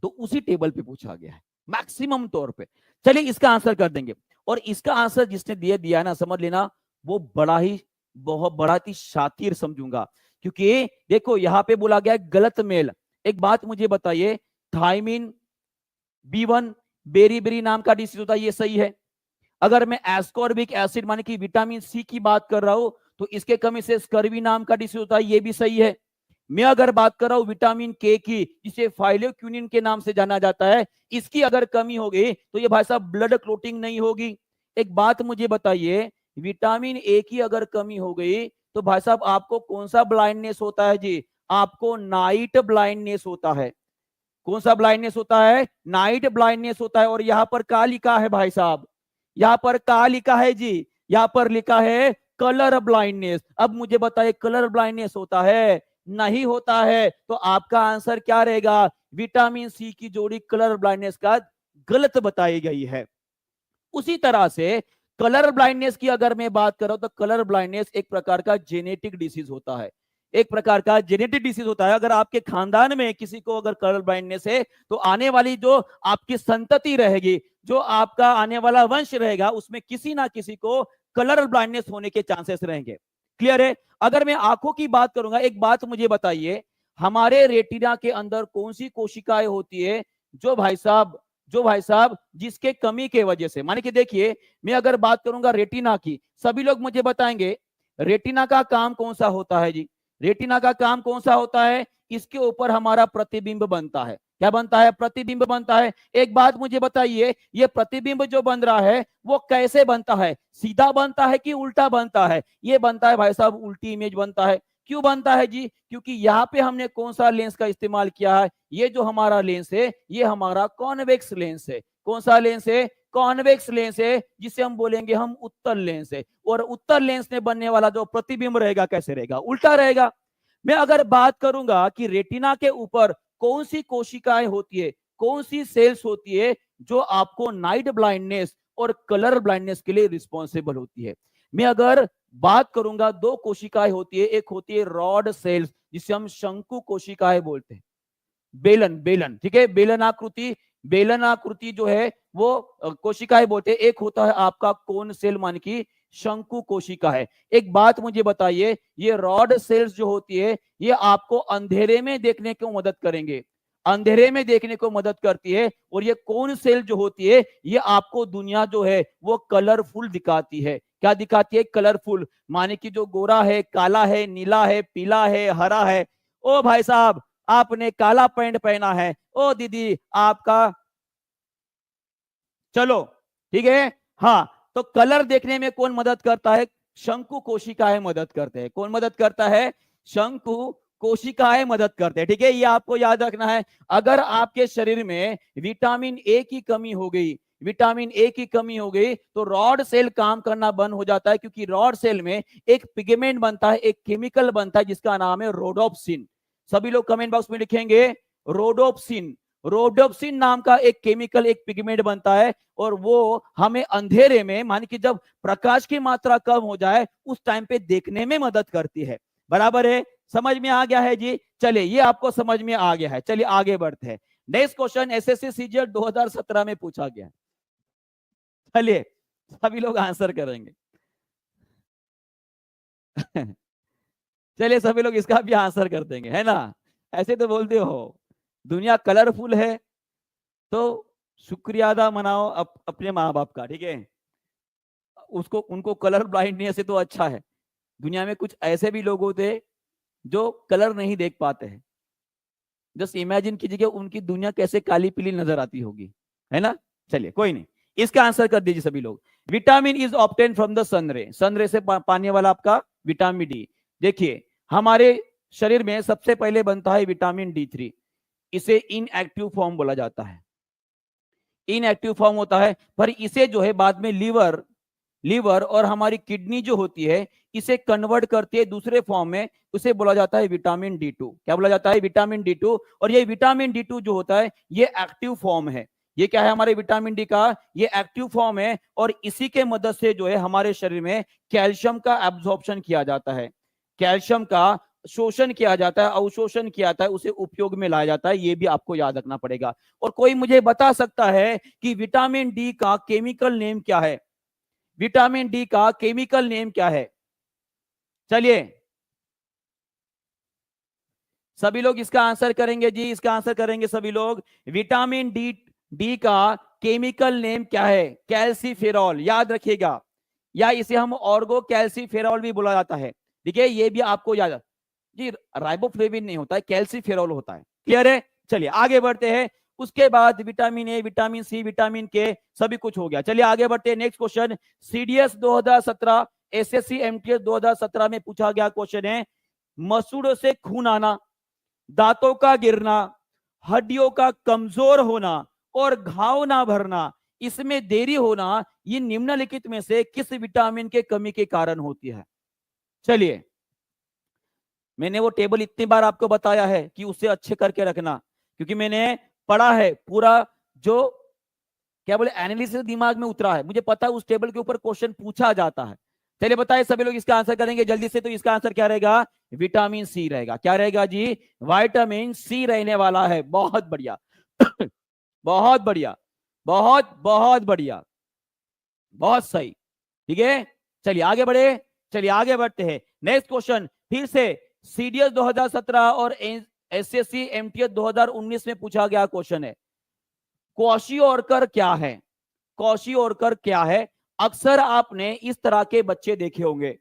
तो उसी टेबल पे पूछा गया है मैक्सिमम तौर पे। चलिए इसका आंसर कर देंगे। और इसका आंसर जिसने दिया ना, समझ लेना वो बहुत बड़ा ही शातिर समझूंगा। क्योंकि देखो यहां पे बोला गया गलत मेल। एक बात मुझे बताइए, थायमिन, B1 बेरी नाम का डिसीज होता है, ये सही है। अगर मैं एस्कॉर्बिक एसिड माने कि विटामिन सी की बात कर रहा हूं तो इसके कमी से स्कर्वी नाम का डिसीज होता है, ये भी सही है। मैं अगर बात कर रहा हूं विटामिन के की, जिसे फाइलोक्विनिन के नाम से जाना जाता है, इसकी अगर कमी हो गई तो ये भाई साहब ब्लड क्लोटिंग नहीं होगी। एक बात मुझे बताइए, विटामिन ए की अगर कमी हो गई तो भाई साहब आपको कौन सा ब्लाइंडनेस होता है जी? आपको नाइट ब्लाइंडनेस होता है। कौन सा ब्लाइंडनेस होता है? नाइट ब्लाइंडनेस होता है। और यहां पर क्या लिखा है भाई साहब? यहां पर क्या लिखा है जी? यहां पर लिखा है कलर ब्लाइंडनेस। अब मुझे बताइए, कलर ब्लाइंडनेस होता है? नहीं होता है। तो आपका आंसर क्या रहेगा? विटामिन सी की जोड़ी कलर ब्लाइंडनेस का गलत बताई गई है। उसी तरह से कलर ब्लाइंडनेस की अगर मैं बात कर रहा हूं तो कलर ब्लाइंडनेस एक प्रकार का जेनेटिक डिसीज होता है। एक प्रकार का जेनेटिक डिसीज होता है। अगर आपके खानदान में किसी को अगर कलर ब्लाइंडनेस है तो आने वाली जो आपकी संतति रहेगी, जो आपका आने वाला वंश रहेगा, उसमें किसी ना किसी को कलर ब्लाइंडनेस होने के चांसेस रहेंगे। क्लियर है? अगर मैं आंखों की बात करूंगा, एक बात मुझे बताइए, हमारे रेटिना के अंदर कौन सी कोशिकाएं होती है जो भाई साहब जिसके कमी के वजह से, माने कि देखिए मैं अगर बात करूंगा रेटिना की, सभी लोग मुझे बताएंगे रेटिना का काम कौन सा होता है जी। रेटिना का काम कौन सा होता है, इसके ऊपर हमारा प्रतिबिंब बनता है। क्या बनता है? प्रतिबिंब बनता है। एक बात मुझे बताइए, ये प्रतिबिंब जो बन रहा है वो कैसे बनता है? सीधा बनता है कि उल्टा बनता है? ये बनता है भाई साहब उल्टी इमेज बनता है। क्यों बनता है जी? क्योंकि यहाँ पे हमने कौन सा लेंस का इस्तेमाल किया है? ये जो हमारा लेंस है ये हमारा कॉन्वेक्स लेंस है। कौन सा लेंस है? कॉन्वेक्स लेंस है, जिसे हम बोलेंगे हम उत्तल लेंस है। और उत्तल लेंस में बनने वाला जो प्रतिबिंब रहेगा कैसे रहेगा? उल्टा रहेगा। मैं अगर बात करूंगा कि रेटिना के ऊपर कौन सी कोशिकाएं होती है, कौन सी सेल्स होती है जो आपको नाइट ब्लाइंडनेस और कलर ब्लाइंडनेस के लिए रिस्पॉन्सिबल होती है, मैं अगर बात करूंगा दो कोशिकाएं होती है। एक होती है रॉड सेल्स जिसे हम शंकु कोशिकाएं बोलते हैं, बेलन, ठीक है, बेलन आकृति जो है वो कोशिकाएं बोलते हैं। एक होता है आपका कोन सेल, मान की शंकु कोशिका है। एक बात मुझे बताइए, ये रॉड सेल्स जो होती है ये आपको अंधेरे में देखने को मदद करेंगे, अंधेरे में देखने को मदद करती है। और ये कोन सेल जो होती है ये आपको दुनिया जो है वो कलरफुल दिखाती है। क्या दिखाती है? कलरफुल, माने कि जो गोरा है, काला है, नीला है, पीला है, हरा है। ओ भाई साहब आपने काला पैंट पहना है, ओ दीदी आपका, चलो ठीक है। हाँ, तो कलर देखने में कौन मदद करता है? शंकु कोशिकाएं मदद करते हैं। कौन मदद करता है? शंकु कोशिकाएं मदद करते हैं। ठीक है, ये आपको याद रखना है। अगर आपके शरीर में विटामिन ए की कमी हो गई, विटामिन ए की कमी हो गई तो रॉड सेल काम करना बंद हो जाता है, क्योंकि रॉड सेल में एक पिगमेंट बनता है, एक केमिकल बनता है जिसका नाम है रोडोप्सिन। सभी लोग कमेंट बॉक्स में लिखेंगे रोडोप्सिन। रोडोप्सिन नाम का एक केमिकल, एक पिगमेंट बनता है और वो हमें अंधेरे में, मान कि जब प्रकाश की मात्रा कम हो जाए उस टाइम पे देखने में मदद करती है। बराबर है? समझ में आ गया है जी? चलिए ये आपको समझ में आ गया है। चलिए आगे बढ़ते हैं। नेक्स्ट क्वेश्चन एसएससी सीजीएल 2017 में पूछा गया। चलिए सभी लोग आंसर करेंगे। चलिए सभी लोग इसका भी आंसर कर देंगे, है ना? ऐसे तो बोलते हो दुनिया कलरफुल है तो शुक्रिया अदा मनाओ अपने माँ बाप का, ठीक है? उसको उनको कलर ब्लाइंडनेस से तो अच्छा है। दुनिया में कुछ ऐसे भी लोग होते हैं जो कलर नहीं देख पाते हैं। जस्ट इमेजिन कीजिए उनकी दुनिया कैसे काली पीली नजर आती होगी, है ना? चलिए कोई नहीं, इसका आंसर कर दीजिए सभी लोग। Vitamin is obtain from the sunray, sunray से पाने वाला आपका विटामिन डी। देखिए हमारे शरीर में सबसे पहले बनता है विटामिन D3, इसे इनएक्टिव फॉर्म बोला जाता है, इनएक्टिव फॉर्म होता है। पर इसे जो है बाद में लीवर और हमारी किडनी जो होती है इसे कन्वर्ट करती है दूसरे फॉर्म में, उसे बोला जाता है विटामिन D2। क्या बोला जाता है? Vitamin D2। और ये विटामिन D2 जो होता है ये एक्टिव फॉर्म है। ये क्या है हमारे विटामिन डी का? ये एक्टिव फॉर्म है। और इसी के मदद से जो है हमारे शरीर में कैल्शियम का एब्जॉर्प्शन किया जाता है, कैल्शियम का शोषण किया जाता है, अवशोषण किया जाता है, उसे उपयोग में लाया जाता है। ये भी आपको याद रखना पड़ेगा। और कोई मुझे बता सकता है कि विटामिन डी का केमिकल नेम क्या है? विटामिन डी का केमिकल नेम क्या है? चलिए सभी लोग इसका आंसर करेंगे जी, इसका आंसर करेंगे सभी लोग। विटामिन डी का केमिकल नेम क्या है? कैल्सीफेरॉल, याद रखिएगा, या इसे हम ऑर्गो कैल्सीफेरॉल भी बोला जाता है। देखिए ये भी आपको याद जी, राइबोफ्लेविन नहीं होता है, कैल्सीफेरॉल होता है। क्लियर है? चलिए आगे बढ़ते हैं। उसके बाद vitamin A, vitamin C, vitamin K, सभी कुछ हो गया। चलिए आगे बढ़ते हैं। Next question CDS 2017, SSC MTS 2017 में पूछा गया क्वेश्चन है, मसूड़ों से खून आना, दांतों का गिरना, हड्डियों का कमजोर होना और घाव ना भरना, इसमें देरी होना, ये निम्नलिखित में से किस विटामिन के कमी के कारण होती है? चलिए मैंने वो टेबल इतनी बार आपको बताया है कि उसे अच्छे करके रखना, क्योंकि मैंने पढ़ा है पूरा, जो क्या बोले एनालिसिस दिमाग में उतरा है। मुझे पता है उस टेबल के ऊपर क्वेश्चन पूछा जाता है। चलिए बताइए सभी लोग इसका आंसर करेंगे जल्दी से। तो इसका आंसर क्या रहेगा? विटामिन सी रहेगा। क्या रहेगा जी? विटामिन सी रहने वाला है। बहुत बढ़िया बहुत बढ़िया, बहुत बहुत बढ़िया, बहुत सही। ठीक है, चलिए आगे बढ़े, चलिए आगे बढ़ते हैं। नेक्स्ट क्वेश्चन फिर से सीडीएस 2017 और एसएससी एमटीएस 2019 में पूछा गया क्वेश्चन है। क्वाशियोरकर क्या है? क्वाशियोरकर क्या है? अक्सर आपने इस तरह के बच्चे देखे होंगे।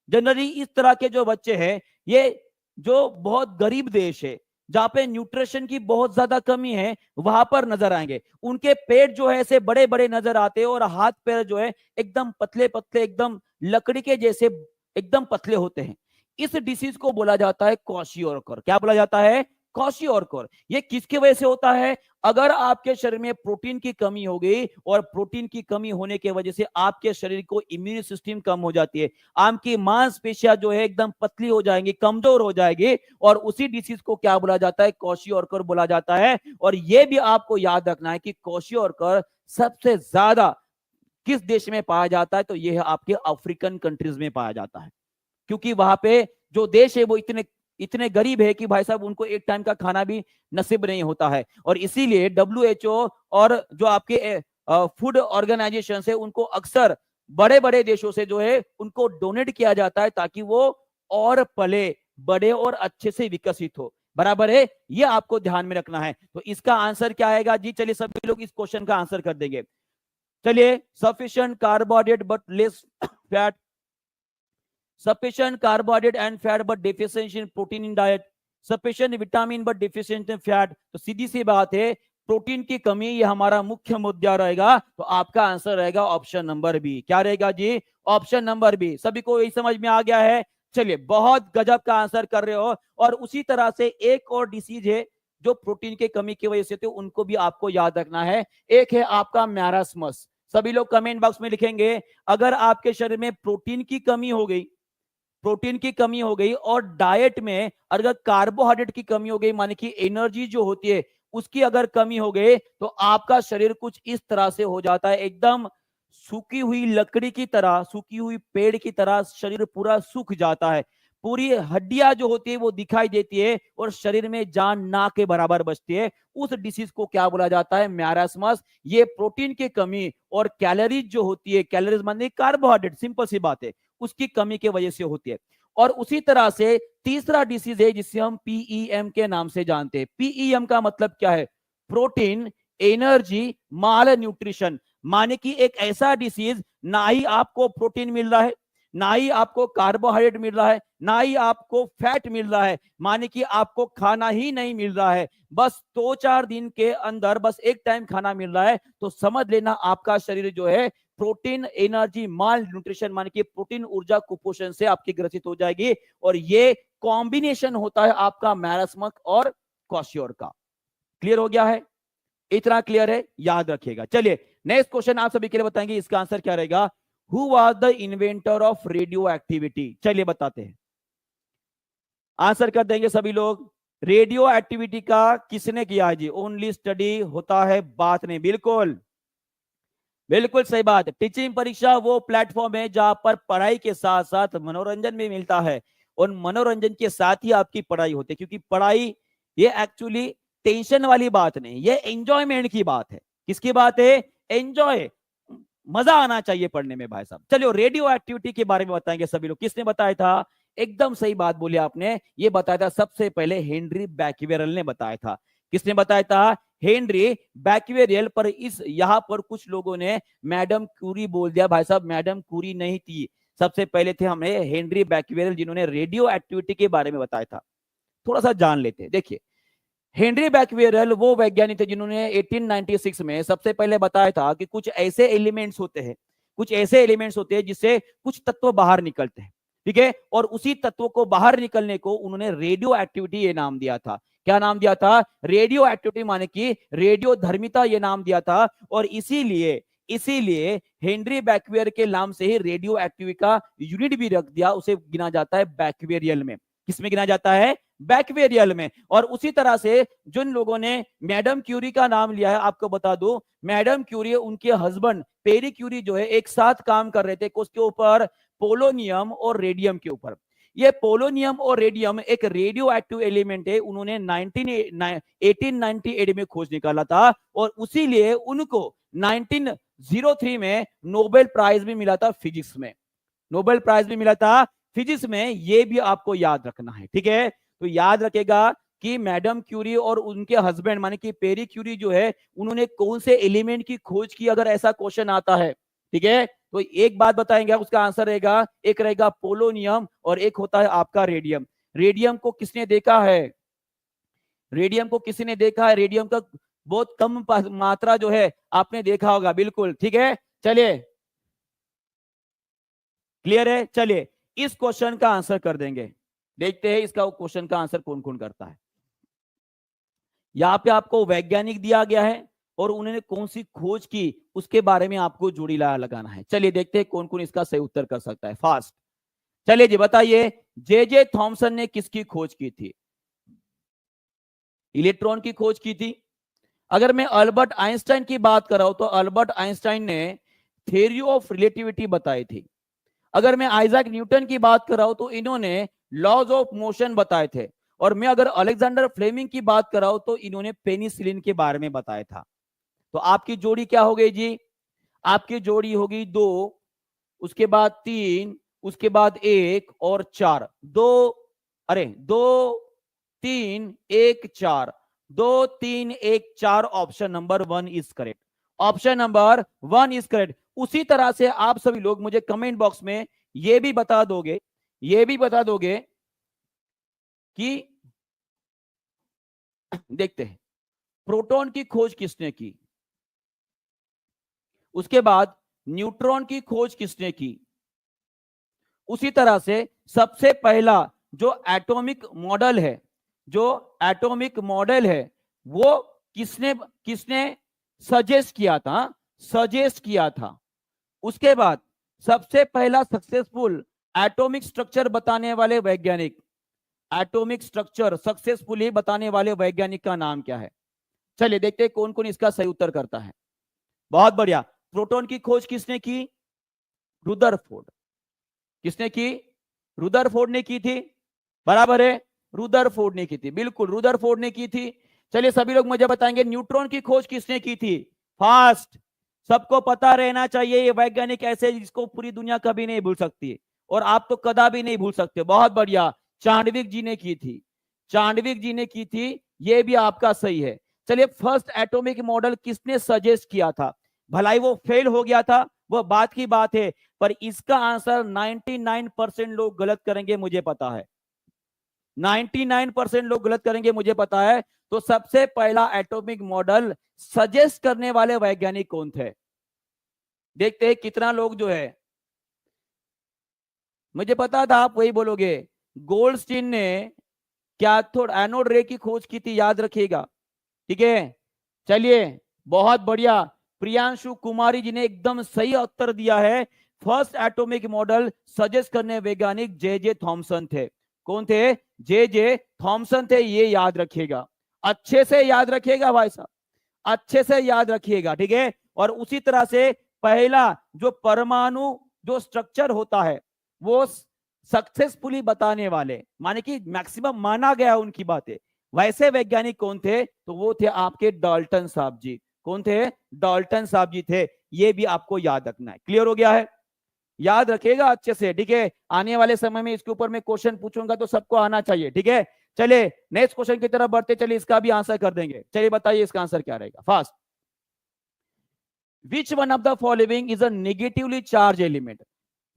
जनरली इस तरह के जो बच्चे हैं, ये जो बहुत गरीब देश है, जहां पे न्यूट्रिशन की बहुत ज्यादा कमी है, वहां पर नजर आएंगे। उनके पेट जो है ऐसे बड़े बड़े नजर आते हैं और हाथ पैर जो है एकदम पतले पतले, एकदम लकड़ी के जैसे एकदम पतले होते हैं। इस डिसीज को बोला जाता है क्वाशियोरकर। क्या बोला जाता है? क्वाशियोरकर। ये किसकी वजह से होता है? अगर आपके शरीर में प्रोटीन की कमी हो गई, और प्रोटीन की कमी होने की वजह से आपके शरीर को इम्यून सिस्टम कम हो जाती है, आपकी मांसपेशियां जो है एकदम पतली हो जाएंगी, कमजोर हो जाएगी, और उसी डिसीज को क्या बोला जाता है? क्वाशियोरकर बोला जाता है। और यह भी आपको याद रखना है कि क्वाशियोरकर सबसे ज्यादा किस देश में पाया जाता है? तो यह आपके अफ्रीकन कंट्रीज में पाया जाता है, क्योंकि वहां पे जो देश है वो इतने इतने गरीब है कि भाई साहब उनको एक टाइम का खाना भी नसीब नहीं होता है। और इसीलिए WHO और जो आपके फूड ऑर्गेनाइजेशन है, उनको अक्सर बड़े बड़े देशों से जो है उनको डोनेट किया जाता है, ताकि वो और पले बड़े और अच्छे से विकसित हो। बराबर है? ये आपको ध्यान में रखना है। तो इसका आंसर क्या आएगा जी? चलिए सभी लोग इस क्वेश्चन का आंसर कर देंगे। चलिए, sufficient carbohydrate but less fat, sufficient carbohydrate and fat but deficiency in protein in diet, sufficient vitamin but deficient in fat। तो सीधी सी बात है, प्रोटीन की कमी ये हमारा मुख्य मुद्दा रहेगा। तो आपका आंसर रहेगा ऑप्शन नंबर बी। क्या रहेगा जी? Option number B. सभी को यही समझ में आ गया है? चलिए, बहुत गजब का आंसर कर रहे हो। और उसी तरह से एक और डिसीज है जो प्रोटीन की कमी की वजह से, तो उनको भी आपको याद रखना है। एक है आपका मैरास्मस। सभी लोग कमेंट बॉक्स में लिखेंगे, अगर आपके शरीर में प्रोटीन की कमी हो गई, प्रोटीन की कमी हो गई, और डाइट में अगर कार्बोहाइड्रेट की कमी हो गई, माने कि एनर्जी जो होती है उसकी अगर कमी हो गई, तो आपका शरीर कुछ इस तरह से हो जाता है, एकदम सूखी हुई लकड़ी की तरह, सूखी हुई पेड़ की तरह शरीर पूरा सूख जाता है। पूरी हड्डियां जो होती है वो दिखाई देती है, और शरीर में जान ना के बराबर बचती है। उस डिसीज को क्या बोला जाता है? मैरास्मस। ये प्रोटीन की कमी और कैलोरीज जो होती है, कैलोरीज माने कार्बोहाइड्रेट, सिंपल सी बात है, उसकी कमी की वजह से होती है। और उसी तरह से तीसरा डिसीज है जिसे हम PEM के नाम से जानते हैं। PEM का मतलब क्या है? प्रोटीन एनर्जी माल न्यूट्रिशन। माने कि एक ऐसा डिसीज, ना ही आपको प्रोटीन मिल रहा है, ना ही आपको कार्बोहाइड्रेट मिल रहा है, ना ही आपको फैट मिल रहा है, माने कि आपको खाना ही नहीं मिल रहा है, बस 2-4 दिन के अंदर बस एक टाइम खाना मिल रहा है, तो समझ लेना आपका शरीर जो है प्रोटीन एनर्जी माल न्यूट्रिशन माने कि प्रोटीन ऊर्जा कुपोषण से आपकी ग्रसित हो जाएगी। और ये कॉम्बिनेशन होता है आपका मैरास्मस और क्वाशियोर का। क्लियर हो गया है? इतना क्लियर है? याद रखिएगा। चलिए, नेक्स्ट क्वेश्चन आप सभी के लिए बताएंगे, इसका आंसर क्या रहेगा? Who was the inventor of radio activity? चलिए बताते हैं, आंसर कर देंगे सभी लोग। रेडियो एक्टिविटी का किसने किया जी? ओनली स्टडी होता है, बात नहीं। बिल्कुल बिल्कुल सही बात। टीचिंग परीक्षा वो प्लेटफॉर्म है जहां पर पढ़ाई के साथ साथ मनोरंजन भी मिलता है, और मनोरंजन के साथ ही आपकी पढ़ाई होती है, क्योंकि पढ़ाई ये एक्चुअली टेंशन वाली बात नहीं, ये एंजॉयमेंट की बात है। किसकी बात है? एंजॉय, मजा आना चाहिए पढ़ने में भाई साहब। चलिए, रेडियो एक्टिविटी के बारे में बताएंगे सभी लोग। किसने बताया था? एकदम सही बात बोली आपने, ये बताया था सबसे पहले हेनरी बैक्वेरेल ने बताया था। किसने बताया था? हेनरी बैक्वेरियल। पर इस यहां पर कुछ लोगों ने मैडम क्यूरी बोल दिया। भाई साहब, मैडम क्यूरी नहीं थी, सबसे पहले थे हमें हेनरी बैक्वेरियल, जिन्होंने रेडियो एक्टिविटी के बारे में बताया था। थोड़ा सा जान लेते हैं। देखिए, हेनरी बैक्वेरियल वो वैज्ञानिक थे जिन्होंने 1896 में सबसे पहले बताया था कि कुछ ऐसे एलिमेंट्स होते हैं, कुछ ऐसे एलिमेंट्स होते हैं जिससे कुछ तत्व बाहर निकलते हैं, ठीक है, और उसी तत्व को बाहर निकलने को उन्होंने रेडियो एक्टिविटी ये नाम दिया था। क्या नाम दिया था? रेडियो एक्टिविटी, माने कि रेडियो धर्मिता ये नाम दिया था। और इसीलिए इसीलिए हेनरी बैक्वेरियल के नाम से ही रेडियो एक्टिविटी का यूनिट भी रख दिया, उसे गिना जाता है बैक्वेरियल में। किसमें गिना जाता है? बैक्वेरियल में। और उसी तरह से जिन लोगों ने मैडम क्यूरी का नाम लिया है, आपको बता दूं, मैडम क्यूरी उनके हस्बैंड पेरी क्यूरी जो है एक साथ काम कर रहे थे, उसके ऊपर पोलोनियम और रेडियम के ऊपर। ये पोलोनियम और रेडियम एक रेडियो एक्टिव एलिमेंट है, उन्होंने 1898 में खोज निकाला था, और उसीलिए उनको 1903 में नोबेल प्राइज भी मिला था फिजिक्स में। नोबेल प्राइज भी मिला था फिजिक्स में, ये भी आपको याद रखना है, ठीक है? तो याद रखेगा, कि मैडम क्यूरी और उनके हस्बैंड माने कि पेरी क्यूरी जो है उन्होंने कौन से एलिमेंट की खोज की, अगर ऐसा क्वेश्चन आता है, ठीक है, तो एक बात बताएंगे, उसका आंसर रहेगा, एक रहेगा पोलोनियम और एक होता है आपका रेडियम। रेडियम को किसने देखा है? रेडियम को किसी ने देखा है? रेडियम का बहुत कम मात्रा जो है आपने देखा होगा, बिल्कुल ठीक है। चलिए, क्लियर है? चलिए इस क्वेश्चन का आंसर कर देंगे, देखते हैं इसका क्वेश्चन का आंसर कौन कौन करता है। यहां पे आपको वैज्ञानिक दिया गया है और उन्होंने कौन सी खोज की उसके बारे में आपको जोड़ी लगाना है। चलिए देखते हैं कौन कौन इसका सही उत्तर कर सकता है फास्ट। चलिए जी बताइए, जे थॉमसन ने किसकी खोज की थी? इलेक्ट्रॉन की खोज की थी। अगर मैं अल्बर्ट आइंस्टाइन की बात कर रहा हूं तो अल्बर्ट आइंस्टाइन ने थ्योरी ऑफ रिलेटिविटी बताई थी। अगर मैं आइजैक न्यूटन की बात कर रहा हूं तो इन्होंने लॉज ऑफ मोशन बताए थे। और मैं अगर अलेक्जेंडर फ्लेमिंग की बात कर रहा हूं तो इन्होंने पेनिसिलिन के बारे में बताया था। तो आपकी जोड़ी क्या हो गई जी? आपकी जोड़ी होगी 2, उसके बाद 3, उसके बाद 1 और 4। 2 2 3 1 4, 2 3 1 4, option number 1 is correct. Option number 1 is correct. उसी तरह से आप सभी लोग मुझे कमेंट बॉक्स में ये भी बता दोगे कि देखते हैं प्रोटॉन की खोज किसने की, उसके बाद न्यूट्रॉन की खोज किसने की, उसी तरह से सबसे पहला जो एटॉमिक मॉडल है वो किसने किसने सजेस्ट किया था। उसके बाद सबसे पहला सक्सेसफुल एटॉमिक स्ट्रक्चर बताने वाले वैज्ञानिक, एटॉमिक स्ट्रक्चर सक्सेसफुली बताने वाले वैज्ञानिक का नाम क्या है? चलिए देखते हैं कौन कौन इसका सही उत्तर करता है। बहुत बढ़िया। प्रोटॉन की खोज किसने की? रुदरफोर्ड। किसने की? रुदरफोर्ड ने की थी, बराबर है, रुदरफोर्ड ने की थी, बिल्कुल रुदरफोर्ड ने की थी। चलिए सभी लोग मुझे बताएंगे न्यूट्रॉन की खोज किसने की थी? फास्ट, सबको पता रहना चाहिए, ये वैज्ञानिक ऐसे जिसको पूरी दुनिया कभी नहीं भूल सकती और आप तो कदा भी नहीं भूल सकते। बहुत बढ़िया, चांडविक जी ने की थी, ये भी आपका सही है। चलिए फर्स्ट एटॉमिक मॉडल किसने सजेस्ट किया था? भलाई वो फेल हो गया था, वो बात की बात है, पर इसका आंसर 99% लोग गलत करेंगे, मुझे पता है। 99% लोग गलत करेंगे, मुझे पता है। तो सबसे पहला एटॉमिक मॉडल सजेस्ट करने वाले वैज्ञानिक कौन थे? देखते हैं कितना लोग जो है, मुझे पता था आप वही बोलोगे। गोल्डस्टीन ने कैथोड एनोड रे की खोज की थी, याद रखिएगा, ठीक है। चलिए बहुत बढ़िया, प्रियांशु कुमारी जी ने एकदम सही उत्तर दिया है। फर्स्ट एटॉमिक मॉडल सजेस्ट करने वैज्ञानिक जे थॉमसन थे। कौन थे? जे थॉमसन थे, ये याद रखिएगा, अच्छे से याद रखिएगा भाई साहब, अच्छे से याद रखिएगा, ठीक है। और उसी तरह से पहला जो परमाणु जो स्ट्रक्चर होता है वो सक्सेसफुली बताने वाले, माने कि मैक्सिमम माना गया उनकी बातें, वैसे वैज्ञानिक कौन थे? तो वो थे आपके डाल्टन साहब जी। कौन थे? डाल्टन साहब जी थे। ये भी आपको याद रखना है। क्लियर हो गया है? याद रखिएगा अच्छे से, ठीक है। आने वाले समय में इसके ऊपर मैं क्वेश्चन पूछूंगा तो सबको आना चाहिए, ठीक है। चलिए नेक्स्ट क्वेश्चन की तरफ बढ़ते, चलिए इसका भी आंसर कर देंगे। चलिए बताइए इसका आंसर क्या रहेगा fast. Which one of the following is a negatively charge element?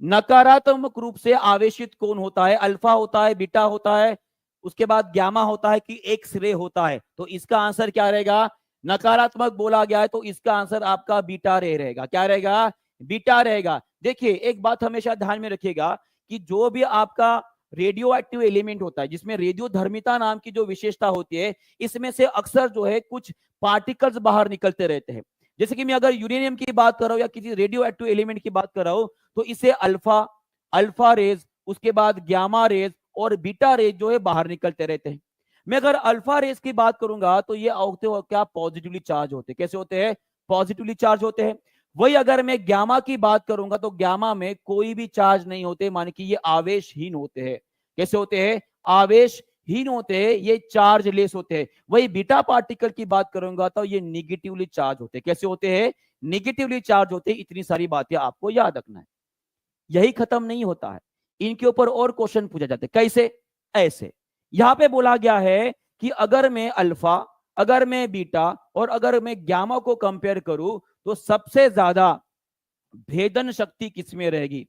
नकारात्मक रूप से आवेशित कौन होता है? अल्फा होता है, बीटा होता है, उसके बाद गामा होता है कि एक्स रे होता है? तो इसका आंसर क्या रहेगा? नकारात्मक बोला गया है तो इसका आंसर आपका बीटा रे रहेगा। क्या रहेगा? बीटा रहेगा। देखिए एक बात हमेशा ध्यान में रखिएगा कि जो भी आपका रेडियो एक्टिव एलिमेंट होता है जिसमें रेडियो धर्मिता नाम की जो विशेषता होती है, इसमें से अक्सर जो है कुछ पार्टिकल्स बाहर निकलते रहते हैं। जैसे कि मैं अगर यूरेनियम की बात कर रहा हूं या किसी रेडियो एक्टिव एलिमेंट की बात कर रहा हूं तो इसे अल्फा रेज, उसके बाद गामा रेज और बीटा रेज जो है बाहर निकलते रहते हैं। मैं अगर अल्फा रेज की बात करूंगा तो ये होते हो क्या? पॉजिटिवली चार्ज होते हैं। कैसे होते हैं? पॉजिटिवली चार्ज होते हैं। वही अगर मैं गामा की बात करूंगा तो गामा में कोई भी चार्ज नहीं होते, माने कि ये आवेशहीन होते हैं। कैसे होते हैं? आवेशहीन होते हैं, ये चार्ज लेस होते हैं। वही बीटा पार्टिकल की बात करूंगा तो ये निगेटिवली चार्ज होते हैं। कैसे होते हैं? निगेटिवली चार्ज होते हैं। इतनी सारी बातें आपको याद रखना है। यही खत्म नहीं होता है, इनके ऊपर और क्वेश्चन पूछा जाते हैं। कैसे? ऐसे यहां पे बोला गया है कि अगर मैं अल्फा, अगर मैं बीटा और अगर मैं गामा को कंपेयर करूं तो सबसे ज्यादा भेदन शक्ति किसमें रहेगी,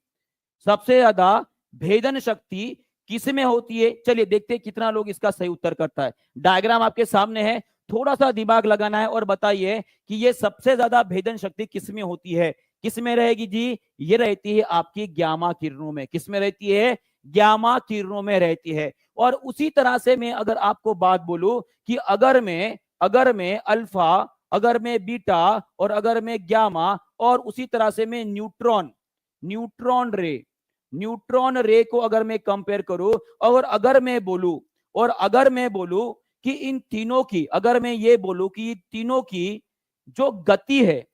सबसे ज्यादा भेदन शक्ति किसमें होती है। चलिए देखते हैं कितना लोग इसका सही उत्तर करता है। डायग्राम आपके सामने है, थोड़ा सा दिमाग लगाना है और बताइए कि ये सबसे ज्यादा भेदन शक्ति किसमें होती है। किसमें रहेगी जी, ये रहती है आपकी गामा किरणों में। किसमें रहती है, गामा किरणों में रहती है। और उसी तरह से मैं अगर आपको बात बोलूं कि अगर मैं अल्फा, अगर मैं बीटा और अगर मैं गामा और उसी तरह से मैं न्यूट्रॉन रे को अगर मैं कंपेयर करूं और अगर मैं बोलूं कि इन तीनों की, अगर मैं ये बोलूं कि तीनों की जो गति है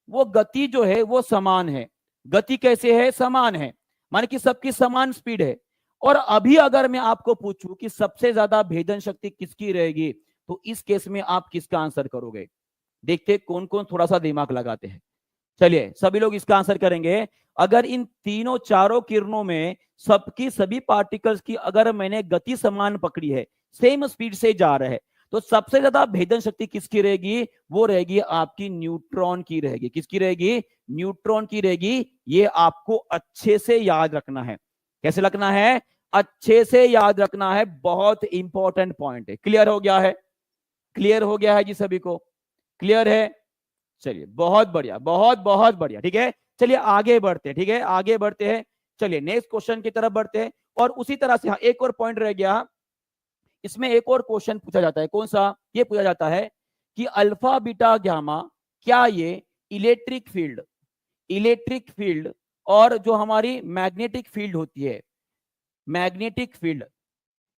वो गति जो है वो समान है। गति कैसे है, समान है, माने कि सबकी समान स्पीड है। और अभी अगर मैं आपको पूछूं कि सबसे ज्यादा भेदन शक्ति किसकी रहेगी, तो इस केस में आप किसका आंसर करोगे। देखते कौन कौन थोड़ा सा दिमाग लगाते हैं। चलिए सभी लोग इसका आंसर करेंगे। अगर इन तीनों चारों किरणों में सबकी सभी पार्टिकल्स की अगर मैंने गति समान पकड़ी है, सेम स्पीड से जा रहे हैं, तो सबसे ज्यादा भेदन शक्ति किसकी रहेगी, वो रहेगी आपकी न्यूट्रॉन की रहेगी। किसकी रहेगी, न्यूट्रॉन की रहेगी। ये आपको अच्छे से याद रखना है। कैसे रखना है, अच्छे से याद रखना है, बहुत इंपॉर्टेंट पॉइंट है। क्लियर हो गया है, क्लियर हो गया है जी, सभी को क्लियर है। चलिए बहुत बढ़िया, बहुत बहुत बढ़िया, ठीक है। चलिए आगे बढ़ते हैं, ठीक है, आगे बढ़ते हैं। चलिए नेक्स्ट क्वेश्चन की तरफ बढ़ते हैं। और उसी तरह से एक और पॉइंट रह गया, इसमें एक और क्वेश्चन पूछा जाता है। कौन सा, ये पूछा जाता है कि अल्फा बीटा गामा, क्या ये इलेक्ट्रिक फील्ड और जो हमारी मैग्नेटिक फील्ड होती है, मैग्नेटिक फील्ड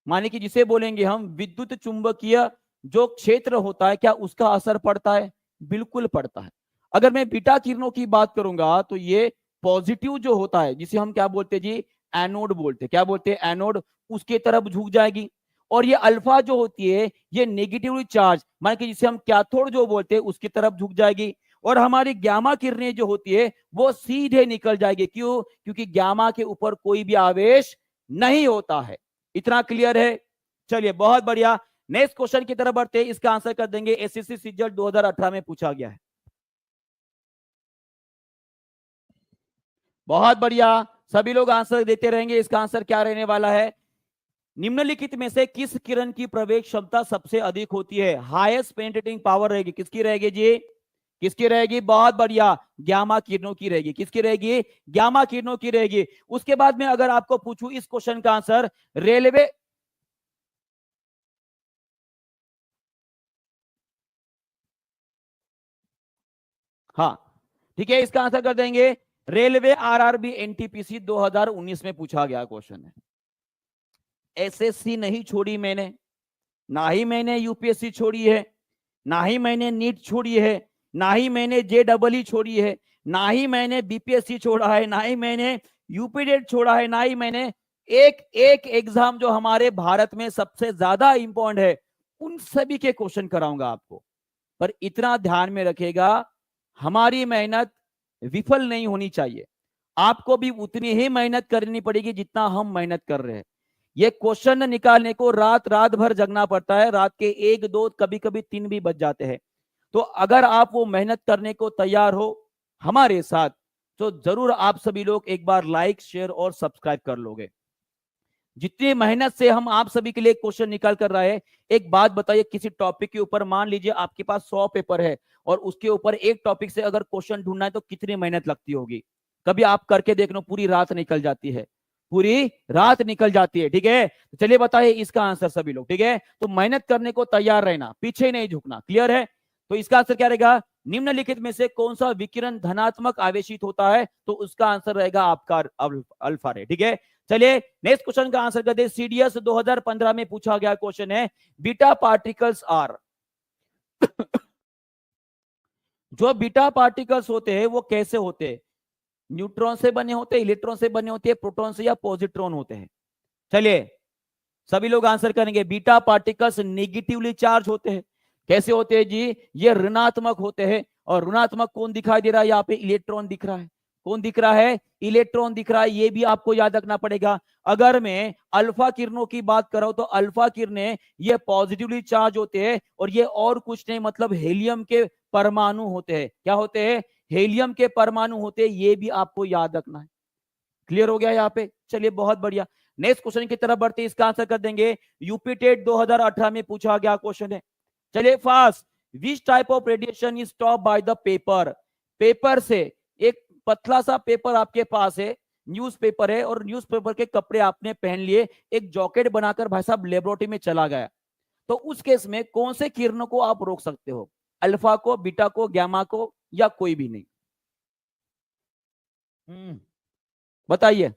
माने कि जिसे बोलेंगे हम विद्युत चुंबकीय जो क्षेत्र होता है, क्या उसका असर पड़ता है, बिल्कुल पड़ता है। अगर मैं बीटा किरणों की बात करूंगा तो ये पॉजिटिव जो होता है, जिसे हम क्या बोलते हैं जी, एनोड बोलते हैं। क्या बोलते हैं, एनोड, उसके तरफ झुक जाएगी। और ये अल्फा जो होती है ये नेगेटिवली चार्ज, मान कि जिसे हम कैथोड जो बोलते हैं उसकी तरफ झुक जाएगी। और हमारी गामा किरणें जो होती है वो सीधे निकल जाएगी। क्यों, क्योंकि गामा के ऊपर कोई भी आवेश नहीं होता है। इतना क्लियर है। चलिए बहुत बढ़िया, नेक्स्ट क्वेश्चन की तरफ बढ़ते हैं। इसका आंसर कर देंगे, एसएससी सीजीएल 2018 में पूछा गया है। बहुत बढ़िया, सभी लोग आंसर देते रहेंगे। इसका आंसर क्या रहने वाला है, निम्नलिखित में से किस किरण की प्रवेश क्षमता सबसे अधिक होती है, हाईएस्ट पेनिट्रेटिंग पावर रहेगी, किसकी रहेगी जी, किसकी रहेगी, बहुत बढ़िया, गामा किरणों की रहेगी। किसकी रहेगी, गामा किरणों की रहेगी। उसके बाद में अगर आपको पूछूं इस क्वेश्चन का आंसर, रेलवे, हाँ ठीक है, इसका आंसर कर देंगे, रेलवे आरआरबी एनटीपीसी 2019 में पूछा गया क्वेश्चन है। एसएससी नहीं छोड़ी मैंने, ना ही मैंने यूपीएससी छोड़ी है, ना ही मैंने नीट छोड़ी है, ना ही मैंने जेडबलई छोड़ी है, ना ही मैंने बीपीएससी छोड़ा है, ना ही मैंने यूपीडेट छोड़ा है, ना ही मैंने एक एक एग्जाम जो हमारे भारत में सबसे ज्यादा इंपॉर्टेंट है उन सभी के क्वेश्चन कराऊंगा आपको। पर इतना ध्यान में रखिएगा, हमारी मेहनत विफल नहीं होनी चाहिए। आपको भी उतनी ही मेहनत करनी पड़ेगी जितना हम मेहनत कर रहे हैं। ये क्वेश्चन निकालने को रात रात भर जगना पड़ता है, रात के 1 2 कभी कभी 3 भी बज जाते हैं। तो अगर आप वो मेहनत करने को तैयार हो हमारे साथ, तो जरूर आप सभी लोग एक बार लाइक शेयर और सब्सक्राइब कर लोगे। जितनी मेहनत से हम आप सभी के लिए क्वेश्चन निकाल कर रहे हैं, एक बात बताइए, किसी टॉपिक के ऊपर मान लीजिए आपके पास 100 पेपर है और उसके ऊपर एक टॉपिक से अगर क्वेश्चन ढूंढना है तो कितनी मेहनत लगती होगी। कभी आप करके देख लो, पूरी रात निकल जाती है, पूरी रात निकल जाती है। ठीक है, तो चलिए बताइए इसका आंसर सभी लोग। ठीक है, तो मेहनत करने को तैयार रहना, पीछे नहीं झुकना। क्लियर है, तो इसका आंसर क्या रहेगा, निम्नलिखित में से कौन सा विकिरण धनात्मक आवेशित होता है, तो उसका आंसर रहेगा आपका अल्फा रे। ठीक है, चलिए नेक्स्ट क्वेश्चन का आंसर करते हैं। सीडीएस 2015 में पूछा गया क्वेश्चन है, बीटा पार्टिकल्स आर जो बीटा पार्टिकल्स होते हैं वो कैसे होते हैं, न्यूट्रॉन से बने होते हैं, इलेक्ट्रॉन से बने होते हैं, प्रोटॉन से या पॉजिट्रॉन होते हैं। चलिए सभी लोग आंसर करेंगे, बीटा पार्टिकल्स नेगेटिवली चार्ज होते हैं। कैसे होते हैं जी, ये ऋणात्मक होते हैं। और ऋणात्मक कौन दिखाई दे रहा है, यहाँ पे इलेक्ट्रॉन दिख रहा है। कौन दिख रहा है? इलेक्ट्रॉन दिख रहा है, ये भी आपको याद रखना पड़ेगा। अगर मैं अल्फा किरणों की बात कर रहा हूं तो अल्फा किरणें ये पॉजिटिवली चार्ज होते हैं और ये और कुछ नहीं मतलब हीलियम के परमाणु होते हैं। क्या होते हैं? हीलियम के परमाणु होते हैं, ये भी आपको याद रखना है। क्लियर हो गया यहाँ पे? चलिए बहुत बढ़िया, नेक्स्ट क्वेश्चन की तरफ बढ़ते, इसका आंसर कर देंगे। यूपीटेट 2018 में पूछा गया क्वेश्चन है। चलिए fast, which type of radiation is stop by the paper? Paper से, एक पतला सा पेपर आपके पास है, न्यूज़पेपर है, और न्यूज़पेपर के कपड़े आपने पहन लिए, एक जॉकेट बनाकर भाई साहब लेबोरेटरी में चला गया, तो उस केस में कौन से किरणों को आप रोक सकते हो? अल्फा को, बीटा को, गामा को, या कोई भी नहीं? बताइए।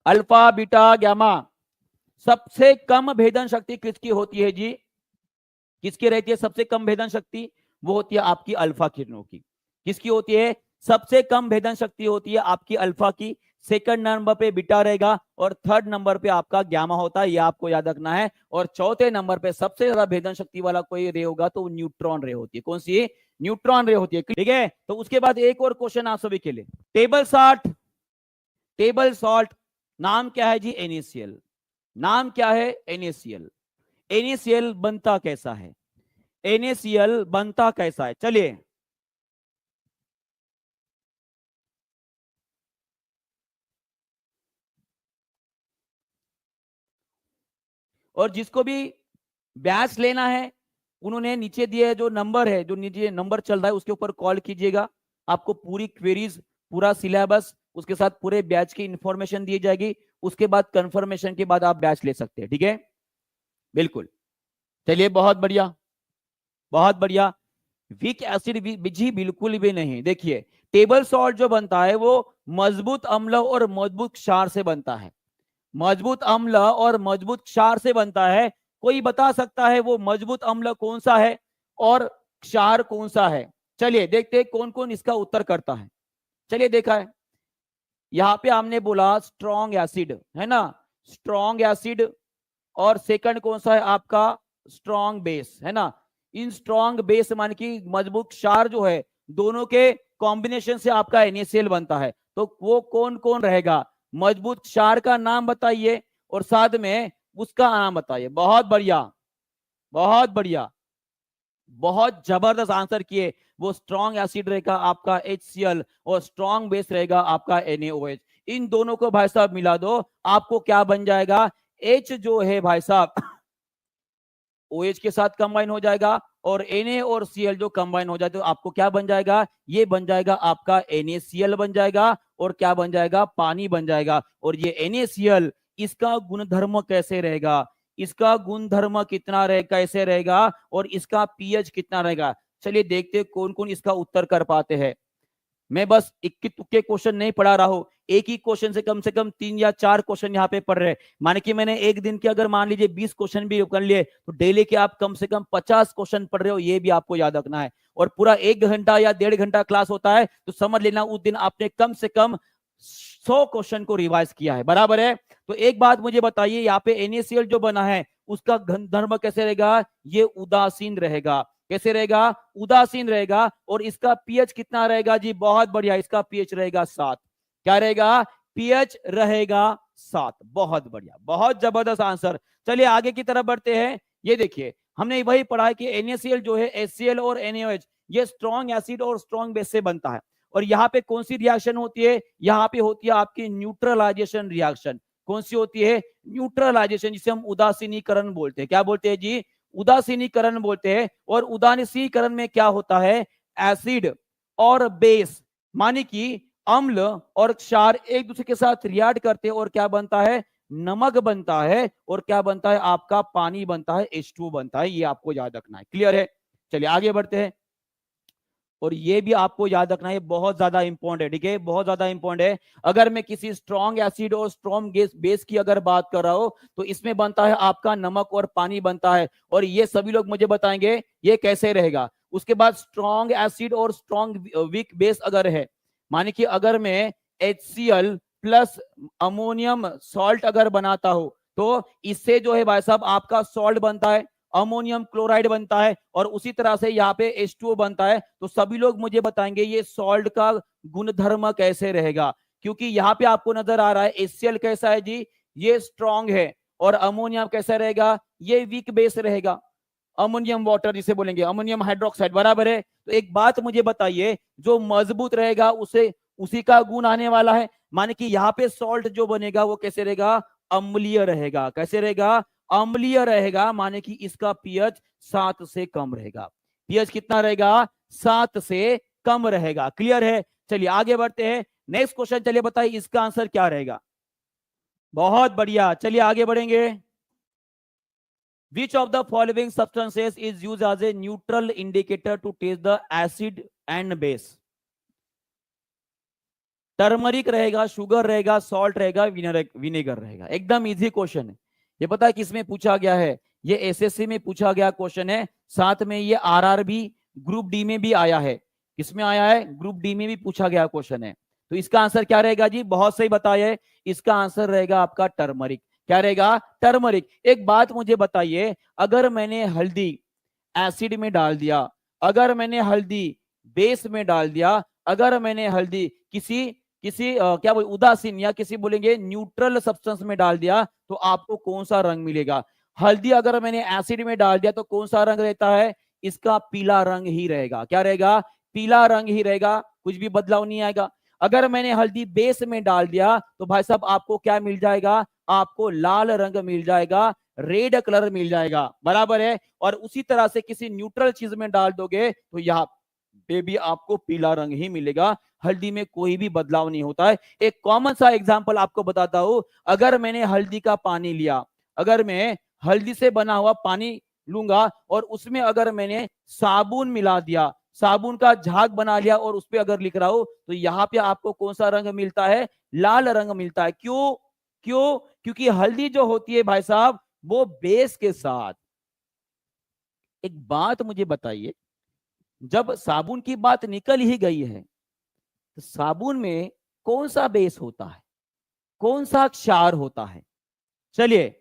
अल्फा, बीटा, गामा, सबसे कम भेदन शक्ति किसकी होती है जी? किसकी रहती है सबसे कम भेदन शक्ति? वो होती है आपकी अल्फा किरणों की। किसकी होती है? सबसे कम भेदन शक्ति होती है आपकी अल्फा की। सेकंड नंबर पे बीटा रहेगा और थर्ड नंबर पे आपका गामा होता है, ये आपको याद रखना है। और चौथे नंबर पे सबसे ज्यादा भेदन शक्ति वाला कोई रे होगा तो न्यूट्रॉन रे होती है। कौन सी? न्यूट्रॉन रे होती है। ठीक है, तो उसके बाद एक और क्वेश्चन आप सभी के लिए। टेबल सॉल्ट, टेबल सॉल्ट नाम क्या है जी? NaCl। नाम क्या है? NaCl। NaCl बनता कैसा है? NaCl बनता कैसा है? चलिए, और जिसको भी बैच लेना है उन्होंने नीचे दिए जो नंबर है, जो नीचे नंबर चल रहा है उसके ऊपर कॉल कीजिएगा। आपको पूरी क्वेरीज, पूरा सिलेबस, उसके साथ पूरे बैच की इंफॉर्मेशन दी जाएगी। उसके बाद कंफर्मेशन के बाद आप बैच ले सकते हैं। ठीक है, बिल्कुल। चलिए बहुत बढ़िया, बहुत बढ़िया। वीक एसिड जी बिल्कुल भी नहीं। देखिए, टेबल सॉल्ट जो बनता है वो मजबूत अम्ल और मजबूत क्षार से बनता है। मजबूत अम्ल और मजबूत क्षार से बनता है। कोई बता सकता है वो मजबूत अम्ल कौन सा है और क्षार कौन सा है? चलिए देखते हैं कौन कौन इसका उत्तर करता है। चलिए देखा है, यहां पे हमने बोला स्ट्रॉन्ग एसिड है ना, स्ट्रॉन्ग एसिड। और सेकंड कौन सा है आपका? स्ट्रॉन्ग बेस है ना। इन स्ट्रॉन्ग बेस मान की मजबूत क्षार जो है, दोनों के कॉम्बिनेशन से आपका NaCl बनता है। तो वो कौन कौन रहेगा? मजबूत क्षार का नाम बताइए और साथ में उसका नाम बताइए। बहुत बढ़िया, बहुत बढ़िया, बहुत जबरदस्त आंसर किए। वो स्ट्रॉन्ग एसिड रहेगा आपका HCl और स्ट्रॉन्ग बेस रहेगा आपका NaOH। इन दोनों को भाई साहब मिला दो, आपको क्या बन जाएगा? H जो है भाई साहब OH के साथ कंबाइन हो जाएगा और Na और Cl जो कंबाइन हो जाए तो आपको क्या बन जाएगा? ये बन जाएगा आपका NaCl बन जाएगा। और क्या बन जाएगा? पानी बन जाएगा। और ये NaCl, इसका गुणधर्म कैसे रहेगा? इसका गुणधर्म कितना रहे, कैसे रहेगा? और इसका pH कितना रहेगा? चलिए देखते कौन कौन इसका उत्तर कर पाते हैं। मैं बस इक्के तुक्के क्वेश्चन नहीं पढ़ा रहा हूं, एक ही क्वेश्चन से कम 3 या 4 क्वेश्चन यहाँ पे पढ़ रहे हैं। माने कि मैंने एक दिन के अगर मान लीजिए 20 क्वेश्चन भी कर लिए तो डेली के आप कम से कम 50 क्वेश्चन पढ़ रहे हो, ये भी आपको याद रखना है। और पूरा 1 घंटा या 1.5 घंटा क्लास होता है तो समझ लेना उस दिन आपने कम से कम 100 क्वेश्चन को रिवाइज किया है। बराबर है? तो एक बात मुझे बताइए, यहाँ पे NaCl जो बना है उसका धर्म कैसे रहेगा? ये उदासीन रहेगा। कैसे रहेगा? उदासीन रहेगा। और इसका pH कितना रहेगा जी? बहुत बढ़िया, इसका pH रहेगा 7। क्या रहेगा? pH रहेगा 7। बहुत बढ़िया, बहुत जबरदस्त आंसर। चलिए आगे की तरफ बढ़ते हैं। ये देखिए, हमने वही पढ़ा है कि NaCl जो है HCl और NaOH ये स्ट्रॉन्ग एसिड और स्ट्रॉन्ग बेस से बनता है। और यहाँ पे कौन सी रिएक्शन होती है? यहाँ पे होती है आपकी न्यूट्रलाइजेशन रिएक्शन। कौन सी होती है? न्यूट्रलाइजेशन, जिसे हम उदासीनीकरण बोलते हैं। क्या बोलते हैं जी? उदासीनीकरण बोलते हैं। और उदासीनीकरण में क्या होता है? एसिड और बेस माने कि अम्ल और क्षार एक दूसरे के साथ रिएक्ट करते हैं और क्या बनता है? नमक बनता है। और क्या बनता है? आपका पानी बनता है, H2 बनता है। ये आपको याद रखना है। क्लियर है? चलिए आगे बढ़ते हैं। और ये भी आपको याद रखना है, बहुत ज्यादा इंपॉर्टेंट है। ठीक है, बहुत ज्यादा इंपॉर्टेंट है। अगर मैं किसी स्ट्रॉन्ग एसिड और स्ट्रॉन्ग बेस की अगर बात कर रहा हूं तो इसमें बनता है आपका नमक और पानी बनता है। और ये सभी लोग मुझे बताएंगे ये कैसे रहेगा। उसके बाद स्ट्रॉन्ग एसिड और स्ट्रॉन्ग वीक बेस अगर है, माने कि अगर मैं HCl प्लस अमोनियम सॉल्ट अगर बनाता हूं तो इससे जो है भाई साहब आपका सॉल्ट बनता है। अमोनियम क्लोराइड बनता है और उसी तरह से यहाँ पे H2O बनता है। तो सभी लोग मुझे बताएंगे ये सॉल्ट का गुणधर्म कैसे रहेगा, क्योंकि यहाँ पे आपको नजर आ रहा है HCl कैसा है जी, ये स्ट्रॉन्ग है, और अमोनियम कैसा रहेगा, ये वीक बेस रहेगा। अमोनियम वाटर जिसे बोलेंगे, अमोनियम हाइड्रोक्साइड, बराबर है। तो एक बात मुझे बताइए, जो मजबूत रहेगा उसे उसी का गुण आने वाला है, माने कि यहाँ पे सॉल्ट जो बनेगा वो कैसे रहेगा, अम्लीय रहेगा। कैसे रहेगा, अम्लीय रहेगा, माने कि इसका पीएच 7 से कम रहेगा। पीएच कितना रहेगा, 7 से कम रहेगा। क्लियर है। चलिए आगे बढ़ते हैं, नेक्स्ट क्वेश्चन। चलिए बताइए इसका आंसर क्या रहेगा। बहुत बढ़िया, चलिए आगे बढ़ेंगे। Which of the following substances is used as a neutral indicator to test the acid and base? Turmeric रहेगा, शुगर रहेगा, सॉल्ट रहेगा, विनेगर रहेगा। एकदम इजी क्वेश्चन है। ये पता है किसमें पूछा गया है, ये एसएससी में पूछा गया क्वेश्चन है, साथ में ये आरआरबी ग्रुप डी में भी आया है। किसमें आया है, ग्रुप डी में भी पूछा गया क्वेश्चन है। तो इसका आंसर क्या रहेगा जी, बहुत सही बताया, इसका आंसर रहेगा आपका टर्मरिक। क्या रहेगा, टर्मरिक। एक बात मुझे बताइए, अगर मैंने हल्दी एसिड में डाल दिया, अगर मैंने हल्दी बेस में डाल दिया, अगर मैंने हल्दी किसी क्या बोले उदासीन या किसी बोलेंगे न्यूट्रल सब्सटेंस में डाल दिया, तो आपको कौन सा रंग मिलेगा। हल्दी अगर मैंने एसिड में डाल दिया तो कौन सा रंग रहता है, इसका पीला रंग ही रहेगा। क्या रहेगा, पीला रंग ही रहेगा, कुछ भी बदलाव नहीं आएगा। अगर मैंने हल्दी बेस में डाल दिया तो भाई साहब आपको क्या मिल जाएगा, आपको लाल रंग मिल जाएगा, रेड कलर मिल जाएगा, बराबर है। और उसी तरह से किसी न्यूट्रल चीज में डाल दोगे तो यहाँ पे भी आपको पीला रंग ही मिलेगा, हल्दी में कोई भी बदलाव नहीं होता है। एक कॉमन सा एग्जांपल आपको बताता हूं, अगर मैंने हल्दी का पानी लिया, अगर मैं हल्दी से बना हुआ पानी लूंगा और उसमें अगर मैंने साबुन मिला दिया, साबुन का झाग बना लिया और उस पर अगर लिख रहा हूं, तो यहाँ पे आपको कौन सा रंग मिलता है, लाल रंग मिलता है। क्यों, क्यों, क्योंकि हल्दी जो होती है भाई साहब वो बेस के साथ। एक बात मुझे बताइए, जब साबुन की बात निकल ही गई है तो साबुन में कौन सा बेस होता है, कौन सा क्षार होता है। चलिए,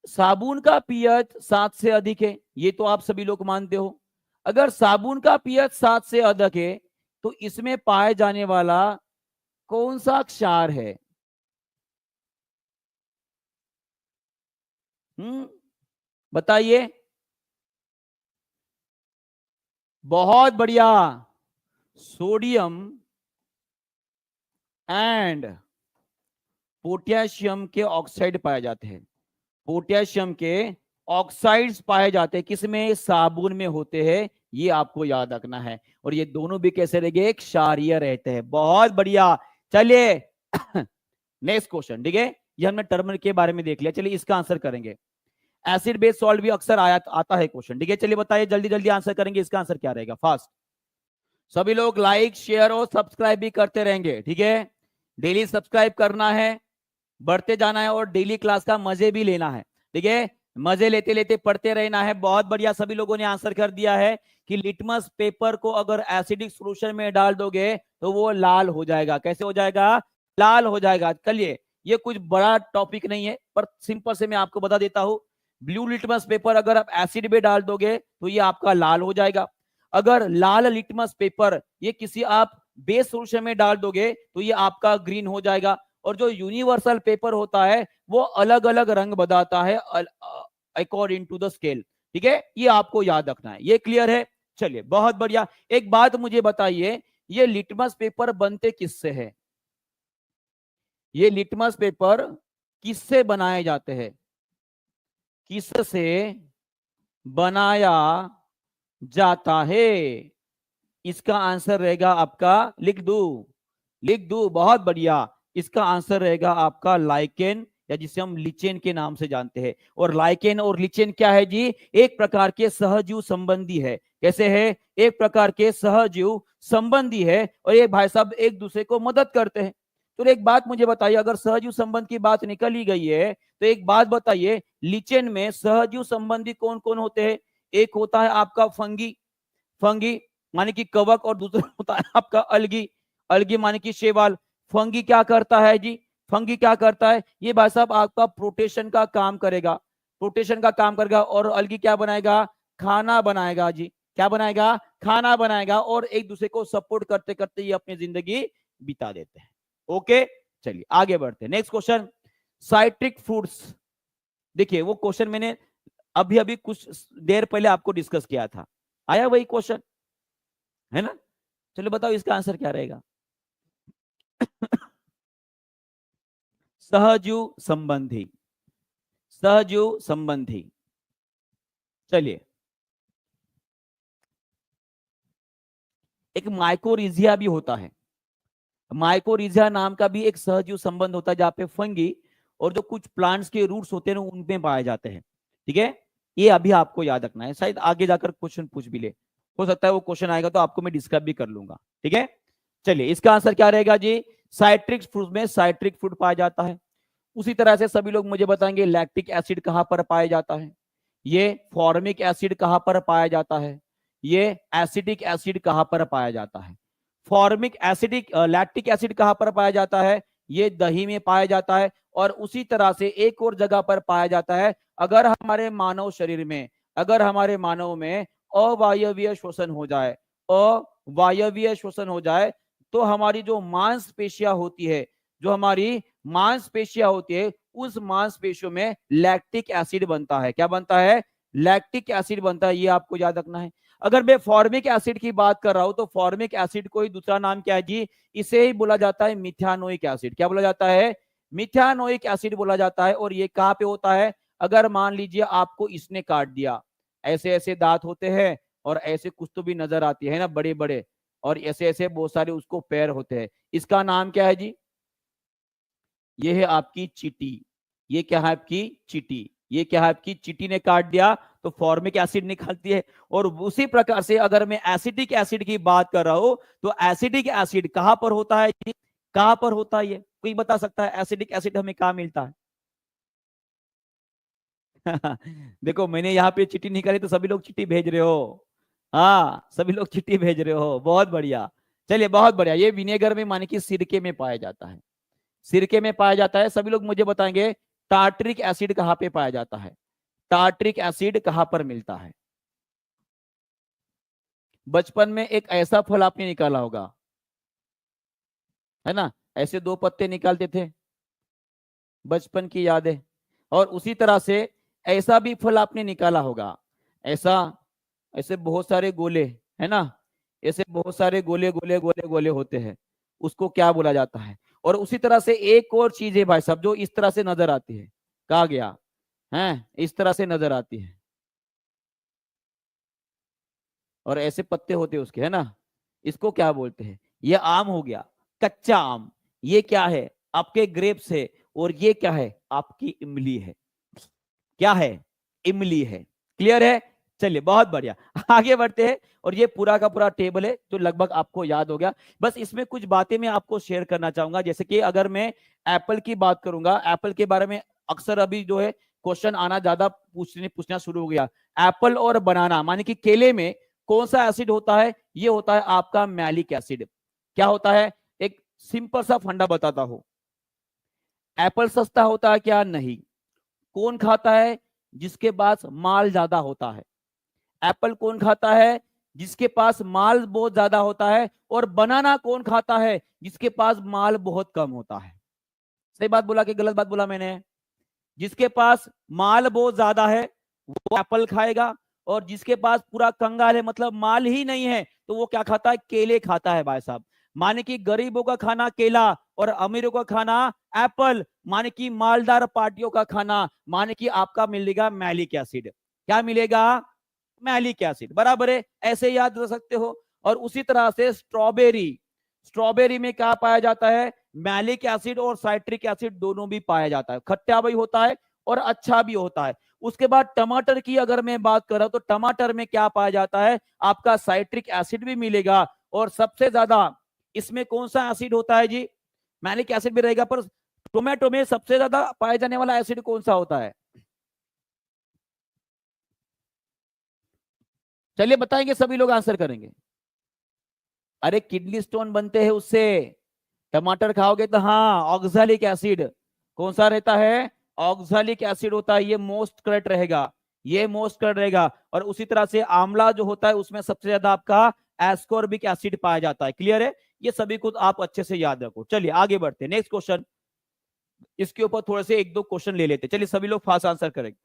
साबुन का पीएच 7 से अधिक है, ये तो आप सभी लोग मानते हो। अगर साबुन का पीएच 7 से अधिक है तो इसमें पाए जाने वाला कौन सा क्षार है। बताइए। बहुत बढ़िया, सोडियम एंड पोटेशियम के ऑक्साइड पाए जाते हैं। पोटेशियम के ऑक्साइड्स पाए जाते हैं किसमें, साबुन में होते हैं, ये आपको याद रखना है। और ये दोनों भी कैसे रहेंगे, क्षारीय रहते हैं। बहुत बढ़िया। चलिए नेक्स्ट क्वेश्चन, ठीक है, ये हमने टर्मरिक के बारे में देख लिया। चलिए इसका आंसर करेंगे। एसिड बेस सॉल्ट भी अक्सर आता है क्वेश्चन, ठीक है। चलिए बताइए, जल्दी जल्दी आंसर करेंगे, इसका आंसर क्या रहेगा, फास्ट। सभी लोग लाइक शेयर और सब्सक्राइब भी करते रहेंगे, ठीक है। डेली सब्सक्राइब करना है, बढ़ते जाना है और डेली क्लास का मजे भी लेना है, ठीक है। मजे लेते लेते पढ़ते रहना है। बहुत बढ़िया, सभी लोगों ने आंसर कर दिया है कि लिटमस पेपर को अगर एसिडिक सॉल्यूशन में डाल दोगे तो वो लाल हो जाएगा। कैसे हो जाएगा, लाल हो जाएगा। चलिए, ये कुछ बड़ा टॉपिक नहीं है, पर सिंपल से मैं आपको बता देता हूं। ब्लू लिटमस पेपर अगर आप एसिड में डाल दोगे तो ये आपका लाल हो जाएगा। अगर लाल लिटमस पेपर ये किसी आप बेस सॉल्यूशन में डाल दोगे तो ये आपका ग्रीन हो जाएगा। और जो यूनिवर्सल पेपर होता है वो अलग अलग रंग बताता है अकॉर्डिंग टू द स्केल, ठीक है। ये आपको याद रखना है, ये क्लियर है। चलिए बहुत बढ़िया। एक बात मुझे बताइए, ये लिटमस पेपर बनते किससे है, ये लिटमस पेपर किससे बनाए जाते हैं, किससे बनाया जाता है। इसका आंसर रहेगा आपका, लिख दू, बहुत बढ़िया। इसका आंसर रहेगा आपका लाइकेन, या जिसे हम लिचेन के नाम से जानते हैं। और लाइकेन और लिचेन क्या है जी, एक प्रकार के सहजीव संबंधी है। कैसे है, एक प्रकार के सहजीव संबंधी है, और ये भाई साहब एक दूसरे को मदद करते हैं। तो एक बात मुझे बताइए, अगर सहजीव संबंध की बात निकल ही गई है तो एक बात बताइए, लिचेन में सहजीव संबंधी कौन कौन होते हैं। एक होता है आपका फंगी माने कि कवक, और दूसरा होता है आपका अलगी माने कि शैवाल। फंगी क्या करता है जी, फंगी क्या करता है, ये भाई साहब आपका प्रोटेक्शन का काम करेगा। प्रोटेशन का काम करेगा, और अल्गी क्या बनाएगा, खाना बनाएगा जी, क्या बनाएगा, खाना बनाएगा, और एक दूसरे को सपोर्ट करते करते ये अपनी जिंदगी बिता देते हैं। ओके, चलिए आगे बढ़ते हैं। Next question, citric fruits. देखिए वो क्वेश्चन मैंने अभी अभी कुछ देर पहले आपको डिस्कस किया था, आया वही क्वेश्चन है ना। चलो बताओ इसका आंसर क्या रहेगा। सहजीव संबंधी, सहजीव संबंधी। चलिए, एक माइकोरिजिया भी होता है, माइकोरिजिया नाम का भी एक सहजीव संबंध होता है, जहां पे फंगी और जो कुछ प्लांट्स के रूट्स होते हैं उनमें पाए जाते हैं। ठीक है, ये अभी आपको याद रखना है, शायद आगे जाकर क्वेश्चन पूछ भी ले, हो सकता है वो क्वेश्चन आएगा तो आपको मैं डिस्क्राइब भी कर लूंगा। ठीक है, चलिए इसका आंसर क्या रहेगा जी, साइट्रिक फ्रूट में साइट्रिक फ्रूट पाया जाता है। उसी तरह से सभी लोग मुझे बताएंगे लैक्टिक एसिड कहां पर पाया जाता है, ये फॉर्मिक एसिड कहां पर पाया जाता है, ये एसिडिक एसिड कहां पर पाया जाता है। फॉर्मिक एसिडिक लैक्टिक एसिड कहां पर पाया जाता है, ये दही में पाया जाता है। और उसी तरह से एक और जगह पर पाया जाता है, अगर हमारे मानव शरीर में, अगर हमारे मानव में अवायवीय श्वसन हो जाए, अवायवीय श्वसन हो जाए, तो हमारी जो मांसपेशियां होती है, जो हमारी मांसपेशियां होती है, उस मांसपेशियों में लैक्टिक एसिड बनता है। क्या बनता है, लैक्टिक एसिड बनता है, ये आपको याद रखना है। अगर मैं फॉर्मिक एसिड की बात कर रहा हूं तो फॉर्मिक एसिड को ही दूसरा नाम क्या है जी, इसे ही बोला जाता है मिथानोइक एसिड। क्या बोला जाता है, मिथानोइक एसिड बोला जाता है। और ये कहां पे होता है, अगर मान लीजिए आपको इसने काट दिया, ऐसे ऐसे दांत होते हैं और ऐसे कुछ तो भी नजर आती है ना बड़े बड़े, और ऐसे ऐसे बहुत सारे उसको पैर होते हैं, इसका नाम क्या है जी, ये है आपकी चीटी। ये क्या है आपकी चीटी, ये क्या है आपकी चीटी ने काट दिया तो फॉर्मिक एसिड निकलती है। और उसी प्रकार से अगर मैं एसिडिक एसिड की बात कर रहा हूं तो एसिडिक एसिड कहां पर होता है जी, कहां पर होता है, ये कोई बता सकता है एसिडिक एसिड हमें कहां मिलता है। देखो मैंने यहाँ पे चिट्ठी निकाली तो सभी लोग चिट्ठी भेज रहे हो, हाँ सभी लोग चिट्ठी भेज रहे हो, बहुत बढ़िया। चलिए बहुत बढ़िया, ये विनेगर में माने कि सिरके में पाया जाता है, सिरके में पाया जाता है। सभी लोग मुझे बताएंगे टार्टरिक एसिड कहां पे पाया जाता है, टार्टरिक एसिड कहां पर मिलता है। बचपन में एक ऐसा फल आपने निकाला होगा, है ना, ऐसे दो पत्ते निकालते थे, बचपन की याद है। और उसी तरह से ऐसा भी फल आपने निकाला होगा, ऐसा, ऐसे बहुत सारे गोले, है ना, ऐसे बहुत सारे गोले गोले गोले गोले होते हैं, उसको क्या बोला जाता है। और उसी तरह से एक और चीज है भाई साहब जो इस तरह से नजर आती है, कहा गया है, इस तरह से नजर आती है और ऐसे पत्ते होते हैं उसके, है ना, इसको क्या बोलते हैं, ये आम हो गया, कच्चा आम, ये क्या है आपके ग्रेप्स है, और ये क्या है आपकी इमली है, क्या है, इमली है। क्लियर है, चलिए बहुत बढ़िया, आगे बढ़ते हैं। और ये पूरा का पूरा टेबल है जो लगभग आपको याद हो गया। बस इसमें कुछ बातें मैं आपको शेयर करना चाहूंगा, जैसे कि अगर मैं एप्पल की बात करूंगा, एप्पल के बारे में अक्सर अभी जो है क्वेश्चन आना ज्यादा पूछना शुरू हो गया। एप्पल और बनाना माने कि केले में कौन सा एसिड होता है, ये होता है आपका मैलिक एसिड। क्या होता है, एक सिंपल सा फंडा बताता हूं, एप्पल सस्ता होता है क्या, नहीं। कौन खाता है, जिसके पास माल ज्यादा होता है। एप्पल कौन खाता है, जिसके पास माल बहुत ज्यादा होता है। और बनाना कौन खाता है, जिसके पास माल बहुत कम होता है। सही बात बोला कि गलत बात बोला मैंने, जिसके पास माल बहुत ज्यादा है वो एप्पल खाएगा, और जिसके पास पूरा कंगाल है मतलब माल ही नहीं है तो वो क्या खाता है, केले खाता है भाई साहब। माने कि गरीबों का खाना केला और अमीरों का खाना एप्पल, माने कि मालदार पार्टियों का खाना माने कि आपका मिलेगा मैलिक एसिड। क्या मिलेगा, मैलिक एसिड, बराबर है, ऐसे याद रख सकते हो। और उसी तरह से स्ट्रॉबेरी, स्ट्रॉबेरी में क्या पाया जाता है, मैलिक एसिड और साइट्रिक एसिड दोनों भी पाया जाता है, खट्टा भी होता है और अच्छा भी होता है। उसके बाद टमाटर की अगर मैं बात कर रहा हूं तो टमाटर में क्या पाया जाता है, आपका साइट्रिक एसिड भी मिलेगा। और सबसे ज्यादा इसमें कौन सा एसिड होता है जी, मैलिक एसिड भी रहेगा, पर टोमेटो में सबसे ज्यादा पाया जाने वाला एसिड कौन सा होता है, चलिए बताएंगे, सभी लोग आंसर करेंगे। अरे किडनी स्टोन बनते हैं उससे, टमाटर खाओगे तो हाँ, ऑक्सैलिक एसिड कौन सा रहता है, ऑक्सैलिक एसिड होता है, ये मोस्ट करेक्ट रहेगा, ये मोस्ट करेक्ट रहेगा। और उसी तरह से आंवला जो होता है उसमें सबसे ज्यादा आपका एस्कॉर्बिक एसिड पाया जाता है। क्लियर है? ये सभी को आप अच्छे से याद रखो। चलिए आगे बढ़ते हैं, नेक्स्ट क्वेश्चन। इसके ऊपर थोड़े से एक दो क्वेश्चन ले लेते हैं। चलिए सभी लोग फास्ट आंसर करेंगे।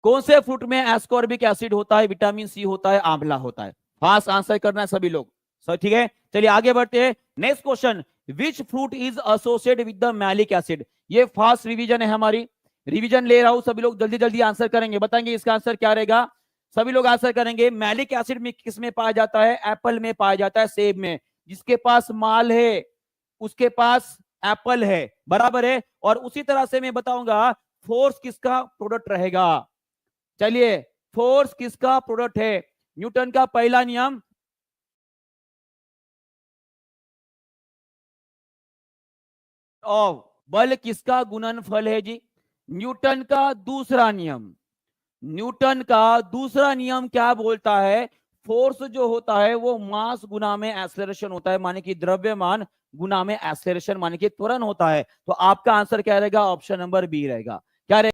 कौन से फ्रूट में एस्कॉर्बिक एसिड होता है, विटामिन सी होता है, आंवला होता है? फास्ट आंसर करना है सभी लोग, सर ठीक है। चलिए आगे बढ़ते हैं, next question. Which fruit is associated with the malic acid? ये फास्ट रिवीजन है हमारी, रिवीजन ले रहा हूं, सभी लोग जल्दी जल्दी आंसर करेंगे, बताएंगे इसका आंसर क्या रहेगा। सभी लोग आंसर करेंगे। मैलिक एसिड में किस में पाया जाता है? एप्पल में पाया जाता है, सेब में। जिसके पास माल है उसके पास एप्पल है, बराबर है। और उसी तरह से मैं बताऊंगा फोर्स किसका प्रोडक्ट रहेगा। चलिए, फोर्स किसका प्रोडक्ट है? न्यूटन का पहला नियम, ऑफ बल किसका गुणनफल है जी? न्यूटन का दूसरा नियम। न्यूटन का दूसरा नियम क्या बोलता है? फोर्स जो होता है वो मास गुना में एक्सेलरेशन होता है, माने कि द्रव्यमान गुना में एक्सेलरेशन, माने कि त्वरण होता है। तो आपका आंसर क्या रहेगा? ऑप्शन नंबर बी रहेगा। क्या रहेगा?